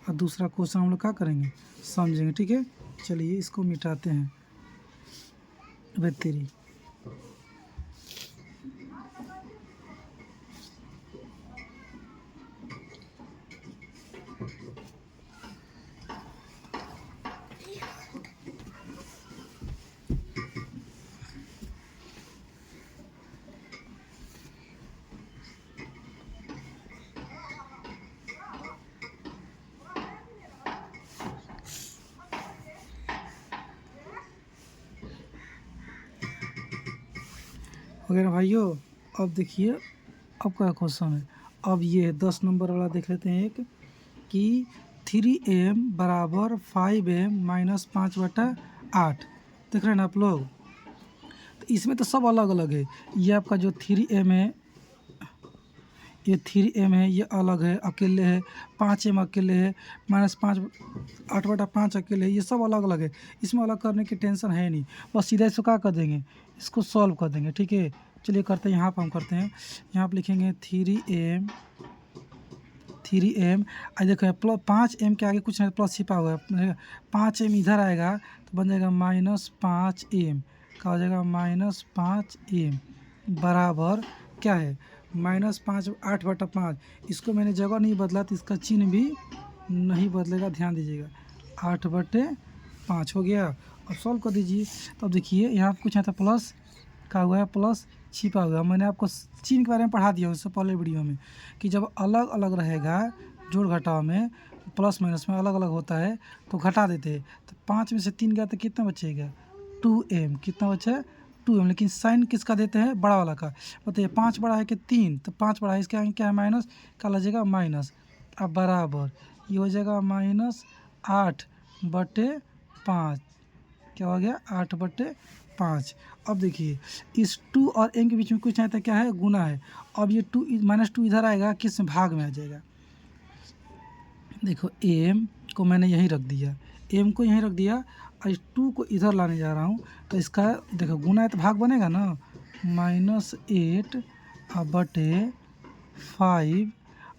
और दूसरा क्वेश्चन हम लोग क्या करेंगे, समझेंगे। ठीक है, चलिए इसको मिटाते हैं। बेहतरी वगैरह भाइयों। अब देखिए अब क्या क्वेश्चन है। अब ये 10 नंबर वाला देख लेते हैं एक, कि 3m बराबर 5m माइनस 5/8। देख रहे हैं ना आप लोग, तो इसमें तो सब अलग अलग है। ये आपका जो 3m है, ये 3m है, ये अलग है, अकेले है। 5m अकेले है, -5 8/5 अकेले है। ये सब अलग अलग है, इसमें अलग करने की टेंशन है नहीं। बस सीधा इसको क्या कर देंगे, इसको सॉल्व कर देंगे। ठीक है, चलिए करते हैं। यहाँ पर हम करते हैं, यहाँ पर लिखेंगे 3m। आज देखो 5m के आगे कुछ नहीं, प्लस छिपा हुआ है। 5m इधर आएगा तो बन जाएगा -5m। क्या हो जाएगा, -5m बराबर क्या है, -5 8/5। इसको मैंने जगह नहीं बदला तो इसका चिन्ह भी नहीं बदलेगा, ध्यान दीजिएगा। 8/5 हो गया। अब सॉल्व कर दीजिए। तो अब देखिए यहाँ कुछ है तो प्लस का हुआ है, प्लस छिपा हुआ है। मैंने आपको चिन्ह के बारे में पढ़ा दिया उससे पहले वीडियो में, कि जब अलग अलग रहेगा जोड़ घटाव में, प्लस माइनस में अलग अलग होता है तो घटा देते हैं। तो 5 में से 3 गया तो कितना बचेगा, 2m। कितना बचा, 2m। लेकिन साइन किसका देते हैं, बड़ा वाला का। बताइए 5 बड़ा है कि 3, तो 5 बड़ा है, इसके आगे क्या है, माइनस का लगेगा माइनस। अब बराबर ये हो जाएगा -8/5। क्या हो गया, 8/5। अब देखिए इस 2 और m के बीच में कुछ नहीं था, क्या है, गुना है। अब ये 2 -2 इधर आएगा, किस भाग में आ जाएगा। देखो m को मैंने यहीं रख दिया, m को यहीं रख दिया, और इस 2 को इधर लाने जा रहा हूँ। तो इसका देखो गुना है तो भाग बनेगा ना, -8/5।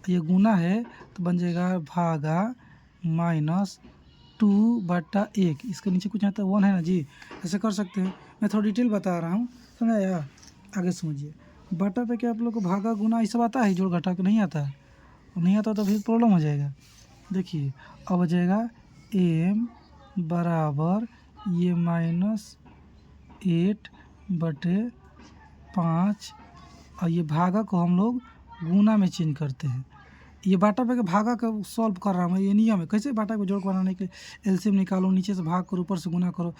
ये गुना है तो बन जाएगा भागा -2/1। इसके नीचे कुछ है तो 1 है ना जी, ऐसे कर सकते हैं। मैं थोड़ा डिटेल बता रहा हूँ, समझा यार, आगे समझिए। बटा पे क्या आप लोग को भागा गुना ये सब आता है, जोड़ घटा के नहीं आता है, नहीं आता तो फिर प्रॉब्लम हो जाएगा। देखिए अब हो जाएगा m बराबर ये -8/5, और ये भागा को हम लोग गुना में चेंज करते हैं। ये बाटा पे के भागा का सॉल्व कर रहा हूँ मैं, ये नियम है। कैसे बाटा को जोड़ बनाने के लिए एलसीएम निकालो, नीचे से भाग करो, ऊपर से गुना करो।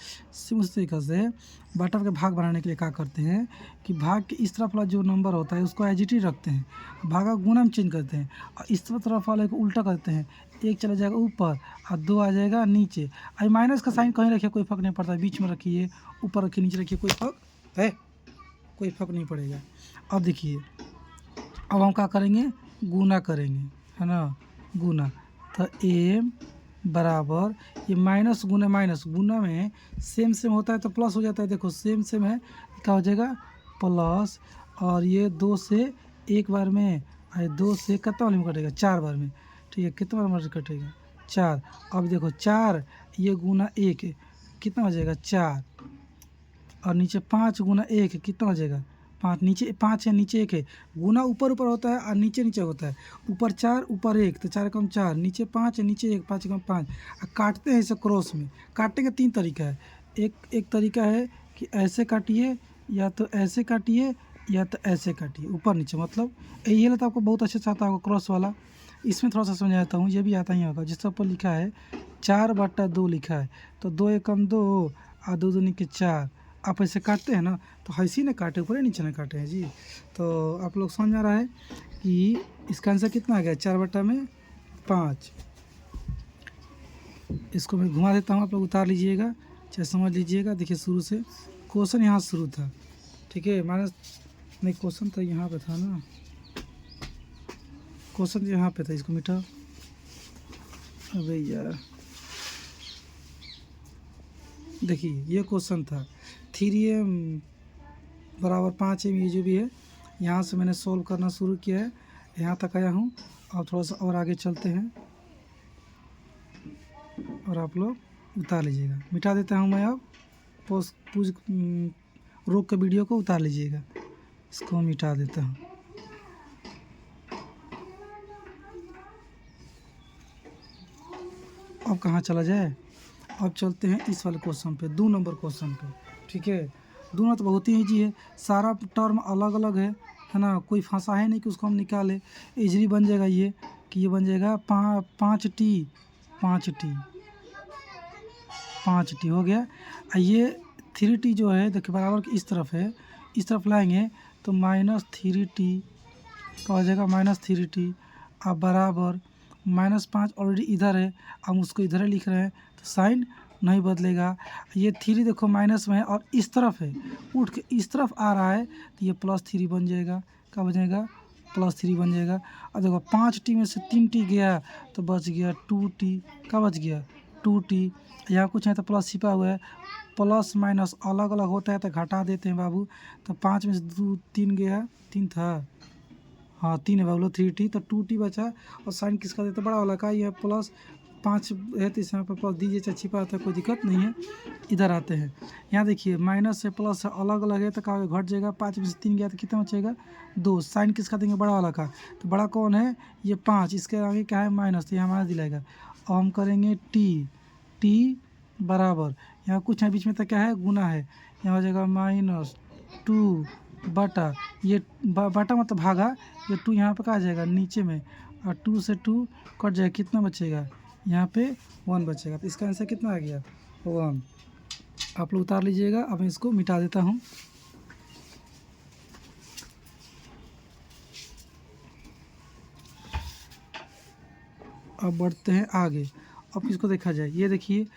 उस तरीके से बाटा के भाग बनाने के लिए क्या करते हैं, कि भाग के इस तरफ वाला जो नंबर होता है उसको एजिटी रखते हैं, भागा गुना में चेंज करते हैं, और इस तरफ वाले को उल्टा करते हैं। 1 चला जाएगा ऊपर और 2 आ जाएगा नीचे। आई माइनस का साइन कहीं रखिए, कोई फर्क नहीं पड़ता, बीच में रखिए, ऊपर रखिए, नीचे रखिए, कोई फर्क है, कोई फर्क नहीं पड़ेगा। अब देखिए अब हम क्या करेंगे, गुना करेंगे, है ना, गुना। तो m बराबर ये माइनस गुना माइनस, गुना में सेम सेम होता है तो प्लस हो जाता है। देखो सेम सेम है, क्या हो जाएगा, प्लस। और ये 2 से एक बार में, और 2 से कितना वाले में कटेगा, 4 बार में। ठीक है, कितना बार में कटेगा, 4। अब देखो 4 ये गुना 1 कितना हो जाएगा, 4। और नीचे 5 गुना 1 कितना हो जाएगा, 5। नीचे 5 है, नीचे 1 है। गुना ऊपर ऊपर होता है और नीचे नीचे होता है। ऊपर 4 ऊपर 1 तो 4 कम 4, नीचे 5 है, नीचे 1 5 कम 5। काटते हैं इसे क्रॉस में। काटने का 3 तरीका है। एक तरीका है कि ऐसे काटिए, या तो ऐसे काटिए, या तो ऐसे काटिए, ऊपर नीचे। मतलब ये वाला तो आपको बहुत अच्छे से आता होगा, क्रॉस वाला। इसमें थोड़ा सा समझाता हूँ, ये भी आता ही होगा। जिस पर लिखा है 4/2 लिखा है, तो 2 एकम 2 और 2 दूनी के 4। आप ऐसे काटते हैं ना, तो ऐसे ही ना काटे, ऊपर नीचे ना काटे हैं जी। तो आप लोग समझ आ रहा है कि इसका आंसर कितना आ गया, 4/5। इसको मैं घुमा देता हूँ, आप लोग उतार लीजिएगा, चाहे समझ लीजिएगा। देखिए शुरू से क्वेश्चन यहाँ शुरू था, ठीक है, माइनस नहीं, क्वेश्चन तो यहाँ पे था ना, क्वेश्चन यहाँ पे था, इसको मिटा। अबे यार देखिए ये क्वेश्चन था 3m बराबर 5m, ये जो भी है यहाँ से मैंने सोल्व करना शुरू किया है। यहाँ तक आया हूँ। अब थोड़ा सा और आगे चलते हैं और आप लोग उतार लीजिएगा। मिटा देता हूँ मैं अब। रोक के वीडियो को उतार लीजिएगा। इसको मिटा देता हूँ। अब कहाँ चला जाए? अब चलते हैं इस वाले क्वेश्चन पे, 2 नंबर क्वेश्चन पे। ठीक है, दोनों तो बहुत ही ईजी है, सारा टर्म अलग अलग है ना, कोई फंसा है नहीं कि उसको हम निकालें। इजली बन जाएगा ये कि ये बन जाएगा 5t 5t हो गया। ये 3t जो है देखिए बराबर इस तरफ है, इस तरफ लाएंगे तो -3t का हो जाएगा -3t। अब बराबर -5 ऑलरेडी इधर है, हम उसको इधर ही लिख रहे हैं तो साइन नहीं बदलेगा। ये 3 देखो माइनस में है और इस तरफ है, उठ के इस तरफ आ रहा है तो ये +3 बन जाएगा। क्या बन जाएगा? +3 बन जाएगा। और देखो 5t में से 3t गया तो बच गया 2t। क्या बच गया? 2t। यहाँ कुछ है तो प्लस छिपा हुआ है, प्लस माइनस अलग अलग होता है तो घटा देते हैं बाबू। तो 5 में से 3 गया, 3 था, हाँ 3 है बाबू, 3t तो 2t बचा। और साइन किसका देते बड़ा वाला का? ये +5 है तो इस यहाँ पर प्लस दीजिए, चाहे छिपा रहता है कोई दिक्कत नहीं है। इधर आते हैं, यहाँ देखिए माइनस से प्लस से अलग अलग है तो क्या होगा? घट जाएगा। 5 में से 3 गया तो कितना बचेगा? 2। साइन किसका देंगे? बड़ा वाला का। तो बड़ा कौन है? ये 5, इसके आगे क्या है? माइनस, तो यहाँ माइनस दिलाएगा। अब हम करेंगे t बराबर, यहाँ कुछ है बीच में तो क्या है? गुना है। यहाँ हो जाएगा -2 बटा, ये बटा मतलब भागा, ये 2 यहाँ पे कहाँ जाएगा? नीचे में। और 2 से 2 कट जाएगा, कितना बचेगा? यहाँ पे 1 बचेगा। तो इसका आंसर कितना आ गया? 1। आप लोग उतार लीजिएगा। अब मैं इसको मिटा देता हूँ। अब बढ़ते हैं आगे। अब इसको देखा जाए, ये देखिए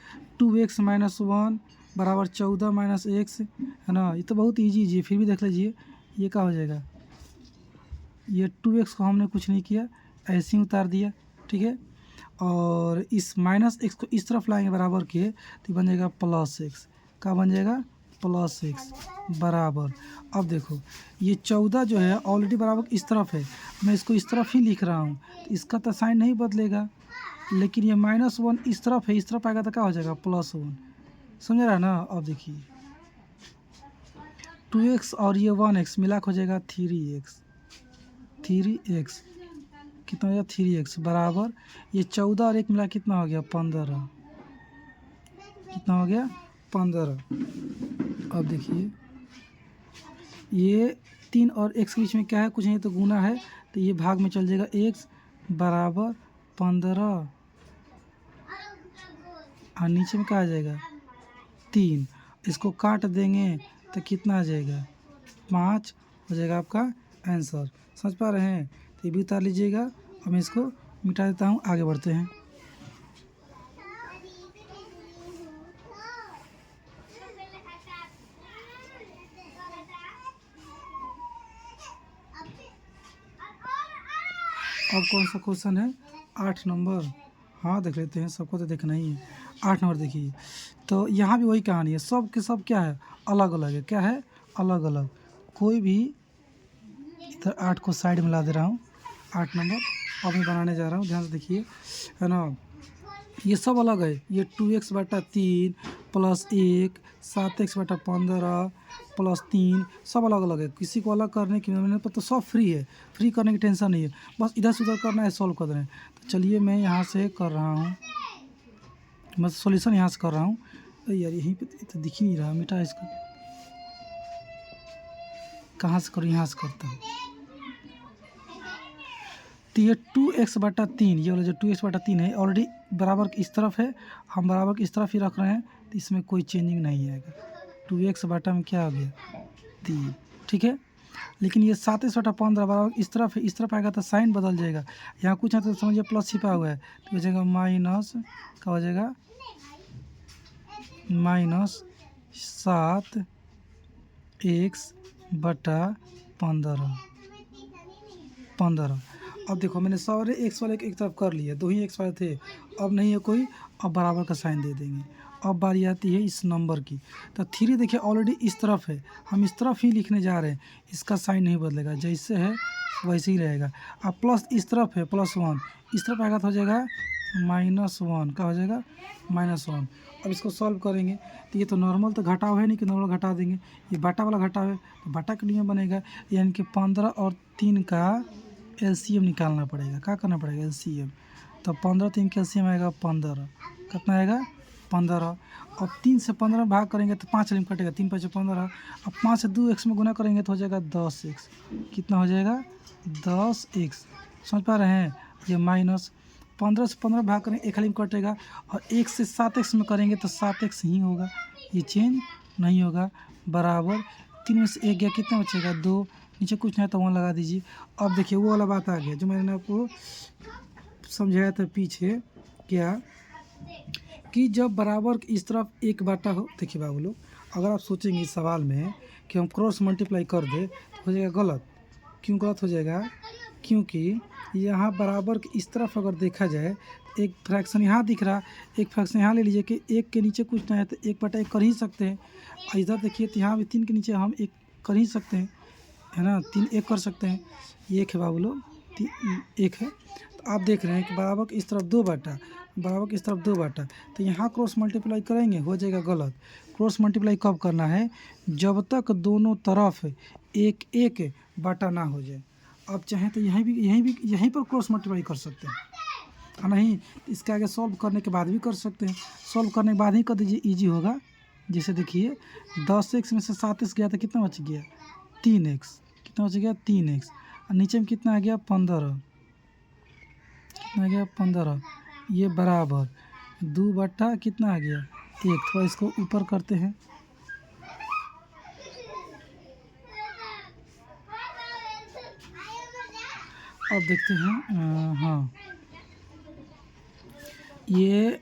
2x - 1 बराबर 14 - x है ना। ये तो बहुत ईजी है, फिर भी देख लीजिए ये क्या हो जाएगा। ये 2x को हमने कुछ नहीं किया, ऐसे ही उतार दिया। ठीक है, और इस -x को इस तरफ लाएंगे बराबर के तो बन जाएगा +x। क्या बन जाएगा? +x बराबर। अब देखो ये 14 जो है ऑलरेडी बराबर इस तरफ है, मैं इसको इस तरफ ही लिख रहा हूँ तो इसका तो साइन नहीं बदलेगा। लेकिन ये -1 इस तरफ है, इस तरफ आएगा तो क्या हो जाएगा? +1। समझ रहा है ना? अब देखिए 2x और ये 1x मिला हो जाएगा 3x। कितना हो गया? 3x बराबर ये 14 और 1 मिला कितना हो गया? 15। कितना हो गया? 15। अब देखिए ये 3 और x के बीच में क्या है? कुछ नहीं तो गुना है, तो ये भाग में चल जाएगा। x बराबर 15 और नीचे में क्या आ जाएगा? 3। इसको काट देंगे तो कितना आ जाएगा? 5 हो जाएगा आपका आंसर। समझ पा रहे हैं? तो ये भी उतार लीजिएगा। अब मैं इसको मिटा देता हूँ। आगे बढ़ते हैं। अब कौन सा क्वेश्चन है? 8 नंबर। हाँ देख लेते हैं, सबको तो देखना ही है। 8 नंबर देखिए, तो यहाँ भी वही कहानी है, सब के सब क्या है? अलग अलग है। क्या है? अलग अलग। कोई भी इधर 8 को साइड में ला दे रहा हूँ। 8 नंबर अब मैं बनाने जा रहा हूँ, ध्यान से देखिए, है ना। ये सब अलग है। ये 2x बटा 3 + 1 7x बटा 15 + 3 सब अलग अलग है। किसी को अलग करने की मैंने पर तो सब फ्री है, फ्री करने की टेंशन नहीं है, बस इधर से उधर करना है, सॉल्व कर देना है। तो चलिए मैं यहाँ से कर रहा हूँ, मैं सॉल्यूशन यहाँ से कर रहा हूँ। यार यहीं पे तो दिख ही नहीं रहा, मिटा इसको। कहाँ से करूँ? यहाँ से करता हूँ। तो ये 2x बटा 3, ये वाला जो 2x बटा 3 है ऑलरेडी बराबर इस तरफ है, हम बराबर इस तरफ ही रख रहे हैं, तो इसमें कोई चेंजिंग नहीं आएगा। 2x बटा में क्या आ गया? 3। ठीक है, लेकिन ये 7x बटा 15 बराबर इस तरफ है, इस तरफ आएगा तो साइन बदल जाएगा। यहाँ कुछ है तो समझिए प्लस छिपा हुआ है, तो हो जाएगा माइनस, क्या हो जाएगा? -7x बटा 15। अब देखो मैंने सारे x वाले एक तरफ कर लिए, 2 ही x वाले थे, अब नहीं है कोई, अब बराबर का साइन दे देंगे। अब बारी आती है इस नंबर की, तो 3 देखिए ऑलरेडी इस तरफ है, हम इस तरफ ही लिखने जा रहे हैं, इसका साइन नहीं बदलेगा, जैसे है वैसे ही रहेगा। अब प्लस इस तरफ है +1, इस तरफ आएगा तो हो जाएगा -1, क्या हो जाएगा -1। अब इसको सॉल्व करेंगे तो ये तो नॉर्मल तो घटाव है नहीं कि नॉर्मल घटा देंगे, ये बाटा वाला घटाव है तो बाटा के लिए बनेगा, यानी कि 15 और 3 का एलसीएम निकालना पड़ेगा। क्या करना पड़ेगा एलसीएम, तो 15 3 का एलसीएम आएगा 15, कितना आएगा 15। और 3 से 15 में भाग करेंगे तो 5 में कटेगा, 3 5 15। अब 5 से 2x में गुना करेंगे तो हो जाएगा 10x, कितना हो जाएगा 10x। समझ पा रहे हैं, ये -15 से 15 भाग करेंगे 1 में कटेगा, और 1 से 7x में करेंगे तो 7x ही होगा, ये चेंज नहीं होगा। बराबर 3 में से 1 गया, कितना बचेगा 2, नीचे कुछ नहीं तो 1 लगा दीजिए। अब देखिए वो वाला बात आ गया जो मैंने आपको समझाया था पीछे, क्या कि जब बराबर इस तरफ 1 बाटा हो। देखिए बाबू लोग, अगर आप सोचेंगे इस सवाल में कि हम क्रॉस मल्टीप्लाई कर दे तो हो जाएगा गलत। क्यों गलत हो जाएगा, क्योंकि यहाँ बराबर इस तरफ अगर देखा जाए, एक फ्रैक्शन यहाँ दिख रहा, एक फ्रैक्शन यहाँ ले लीजिए कि 1 के नीचे कुछ नहीं है तो 1/1 कर ही सकते हैं। इधर देखिए तो यहाँ भी 3 के नीचे हम 1 कर ही सकते हैं, है ना, 3 1 कर सकते हैं। ये 1 है बाबू लोग, 1 है। तो आप देख रहे हैं कि बराबर की इस तरफ 2 बाटा, बराबर की इस तरफ 2 बाटा, तो यहाँ क्रॉस मल्टीप्लाई करेंगे हो जाएगा गलत। क्रॉस मल्टीप्लाई कब करना है, जब तक दोनों तरफ 1 1 बाटा ना हो जाए। अब चाहें तो यहीं पर क्रॉस मल्टीप्लाई कर सकते हैं, और नहीं इसके आगे सॉल्व करने के बाद भी कर सकते हैं। सॉल्व करने के बाद ही कर दीजिए, ईजी होगा। जैसे देखिए 10x में से 7x गया तो कितना बच गया 3x, कितना बच गया 3x, और नीचे में कितना आ गया 15, कितना आ गया 15, ये बराबर 2 बटा कितना आ गया 1। थोड़ा इसको ऊपर करते हैं, अब देखते हैं। हाँ ये,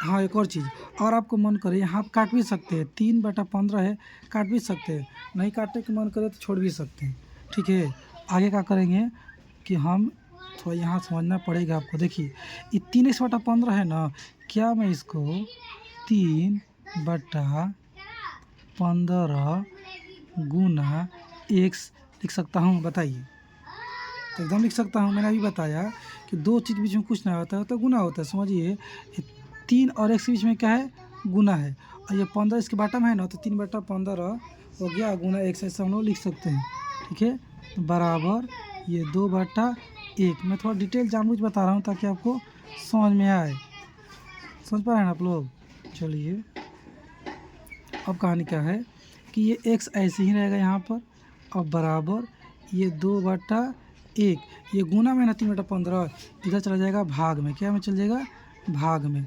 हाँ एक और चीज़, और आपको मन करे यहाँ आप काट भी सकते हैं, 3/15 है, काट भी सकते हैं, नहीं काटने के मन करे तो छोड़ भी सकते हैं। ठीक है, आगे क्या करेंगे कि हम थोड़ा यहाँ समझना पड़ेगा आपको। देखिए ये 3x/15 है ना, क्या मैं इसको 3/15 गुना x लिख सकता हूँ, बताइए। तो एकदम लिख सकता हूँ, मैंने अभी बताया कि दो चीज़ बीच में कुछ ना होता है तो गुना होता है। समझिए 3 और x के बीच में क्या है, गुना है, और ये 15 इसके बाटा में है ना, तो 3/15 हो गया गुना x, ऐसा हम लोग लिख सकते हैं। ठीक है, तो बराबर ये 2/1। मैं थोड़ा डिटेल जानबूझ बता रहा हूँ ताकि आपको समझ में आए। समझ पा रहे हैं आप लोग। चलिए अब कहानी क्या है कि ये x ऐसे ही रहेगा यहाँ पर, अब बराबर ये 2/1, ये गुना में ना 3/15, इधर चला जाएगा भाग में, क्या में चल जाएगा भाग में,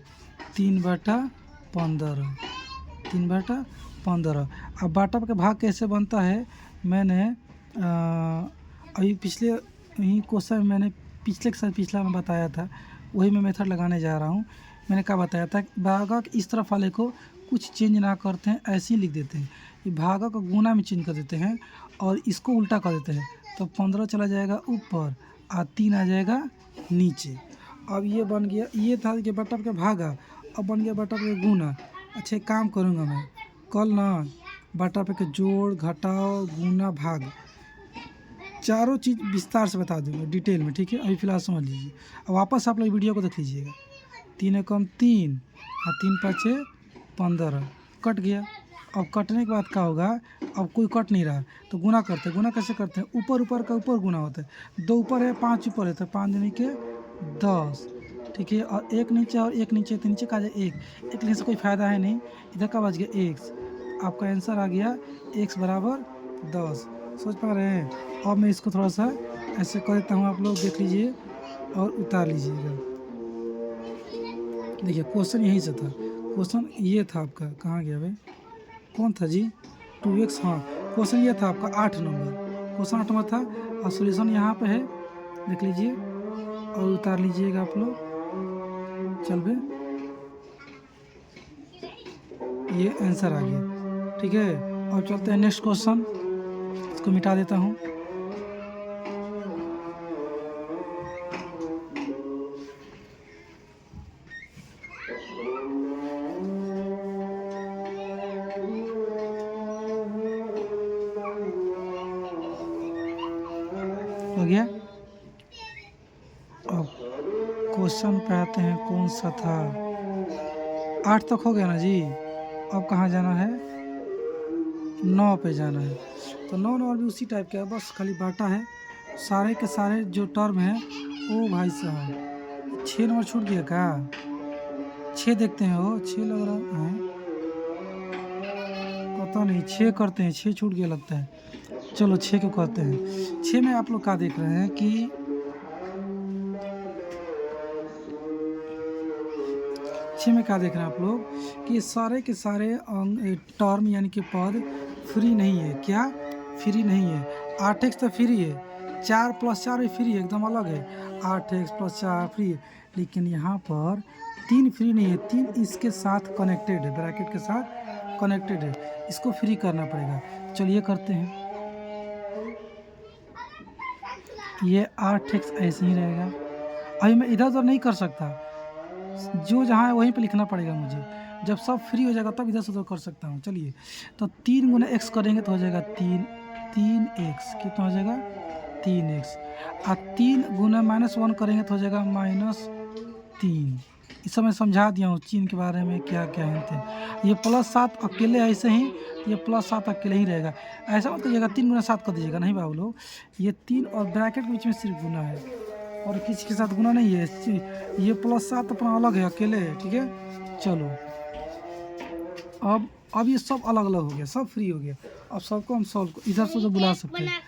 3/15, 3/15। अब बाटा का भाग कैसे बनता है, मैंने अभी पिछले यही क्वेश्चन मैंने पिछला में बताया था, वही मैं मेथड लगाने जा रहा हूँ। मैंने क्या बताया था, भागक इस तरफ वाले को कुछ चेंज ना करते हैं, ऐसे ही लिख देते हैं। ये भागक को गुना में चेंज कर देते हैं और इसको उल्टा कर देते हैं, तो 15 चला जाएगा ऊपर और 3 आ जाएगा नीचे। अब ये बन गया, ये था कि बटा के भागा, अब बन गया बटा के गुना। अच्छा एक काम करूँगा मैं कल ना, बटा पे के जोड़ घटाव गुना भाग चारों चीज़ विस्तार से बता दूँगा डिटेल में। ठीक है, अभी फ़िलहाल समझ लीजिए। अब वापस आप लोग वीडियो को देख लीजिएगा। 3 एकम 3 और 3 पाँचे 15, कट गया। अब कटने के बाद क्या होगा, अब कोई कट नहीं रहा तो गुना करते हैं। गुना कैसे करते हैं, ऊपर का ऊपर गुना होता है, 2 ऊपर है 5 ऊपर है तो 5 दूनी के 10। ठीक है, और 1 नीचे और 1 नीचे, तो नीचे का जाए 1 लिखने से कोई फ़ायदा है नहीं, इधर का बच गया x। आपका आंसर आ गया x बराबर 10। सोच पा रहे हैं। अब मैं इसको थोड़ा सा ऐसे कर देता हूँ, आप लोग देख लीजिए और उतार लीजिएगा। देखिए क्वेश्चन यहीं से था, क्वेश्चन ये था आपका, कहाँ गया भाई, कौन था जी 2x। हाँ क्वेश्चन ये था आपका 8 नंबर, क्वेश्चन 8 नंबर था और सॉल्यूशन यहाँ पे है, देख लीजिए और उतार लीजिएगा आप लोग। चल बे, ये आंसर आ गया। ठीक है, अब चलते हैं नेक्स्ट क्वेश्चन, इसको मिटा देता हूँ। हो गया। अब क्वेश्चन पे आते हैं, कौन सा था, 8 तक हो गया ना जी। अब कहाँ जाना है, 9 पे जाना है। तो 9 नंबर भी उसी टाइप का है, बस खाली बाटा है। सारे के सारे जो टर्म हैं, ओ भाई साहब 6 नंबर छूट गया क्या, 6 देखते हैं, वो 6 लग रहा है, पता नहीं 6 करते हैं, 6 छूट गया लगता है। चलो 6 को करते हैं। 6 में आप लोग क्या देख रहे हैं कि 6 में क्या देख रहे हैं आप लोग कि सारे के सारे टर्म यानी कि पद फ्री नहीं है। क्या फ्री नहीं है, 8x तो फ्री है, 4 + 4 भी फ्री है, एकदम अलग है। 8x + 4 फ्री है, लेकिन यहाँ पर 3 फ्री नहीं है, 3 इसके साथ कनेक्टेड है, ब्रैकेट के साथ कनेक्टेड है, इसको फ्री करना पड़ेगा। चलिए करते हैं। ये 8x ऐसे ही रहेगा। अभी मैं इधर उधर नहीं कर सकता, जो जहाँ है वहीं पे लिखना पड़ेगा मुझे। जब सब फ्री हो जाएगा तब इधर से उधर कर सकता हूँ। चलिए, तो 3 गुना x करेंगे तो हो जाएगा 3x, कितना हो जाएगा 3x। और 3 गुना -1 करेंगे तो हो जाएगा -3। इस समय समझा दिया हूँ चीन के बारे में क्या क्या है। ये +7 अकेले ऐसे ही, ये +7 अकेले ही रहेगा। ऐसा मत करिएगा 3 गुना 7 कर दीजिएगा, नहीं बाबू लोग, ये 3 और ब्रैकेट के बीच में सिर्फ गुना है और किसी के साथ गुना नहीं है। ये +7 अपना अलग है, अकेले है, ठीक है। चलो, अब ये सब अलग अलग हो गया, सब फ्री हो गया। अब सबको हम सॉल्व इधर से तो बुला सकते हैं,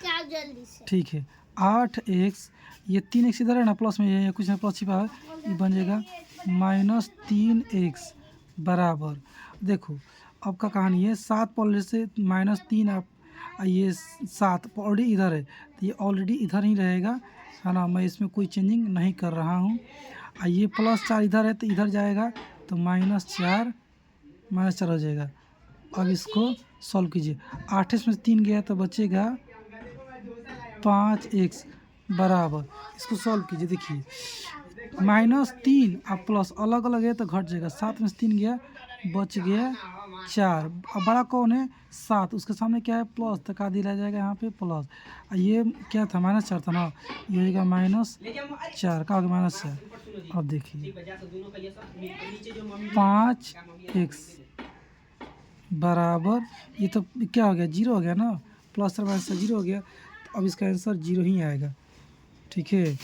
ठीक है। 8x, ये 3x इधर है ना, प्लस में ये कुछ ना प्लस छिपा है, ये बन जाएगा -3x बराबर। देखो अब का कहानी है, 7 पॉलर से -3, आप ये 7 ऑलरेडी इधर है, तो ये ऑलरेडी इधर ही रहेगा, है ना। मैं इसमें कोई चेंजिंग नहीं कर रहा हूँ। ये +4 इधर है तो इधर जाएगा, तो -4 हो जाएगा। अब इसको सॉल्व कीजिए। 8x में से 3 गया तो बचेगा 5x बराबर। इसको सॉल्व कीजिए, देखिए -3 अब प्लस अलग अलग है तो घट जाएगा। 7 में से 3 गया, बच गया 4। अब बड़ा कौन है, 7, उसके सामने क्या है प्लस, तो का दिया जाएगा यहाँ पे प्लस। ये क्या था, -4 था ना, ये हो जाएगा -4, का होगा -4। अब देखिए 5x बराबर, ये तो क्या हो गया, 0 हो गया ना, +3 - 0 हो गया, तो अब इसका आंसर 0 ही आएगा, ठीक है।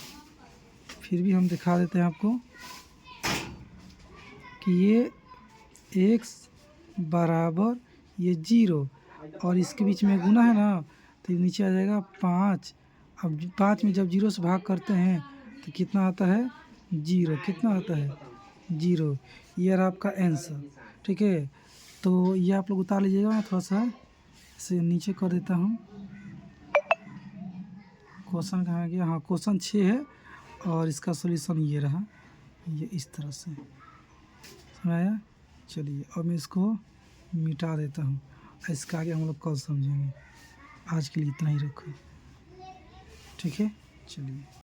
फिर भी हम दिखा देते हैं आपको कि ये x बराबर ये 0 और इसके बीच में गुना है ना, तो नीचे आ जाएगा 5। अब 5 में जब 0 से भाग करते हैं तो कितना आता है, 0। कितना आता है, 0। ये रहा आपका आंसर, ठीक है। तो ये आप लोग उतार लीजिएगा, मैं थोड़ा सा इसे नीचे कर देता हूँ। क्वेश्चन कहाँ गया, हाँ क्वेश्चन 6 है और इसका सॉल्यूशन ये रहा, ये इस तरह से समझाया। चलिए अब मैं इसको मिटा देता हूँ, इसका आगे हम लोग कल समझेंगे। आज के लिए इतना ही रखो, ठीक है। चलिए।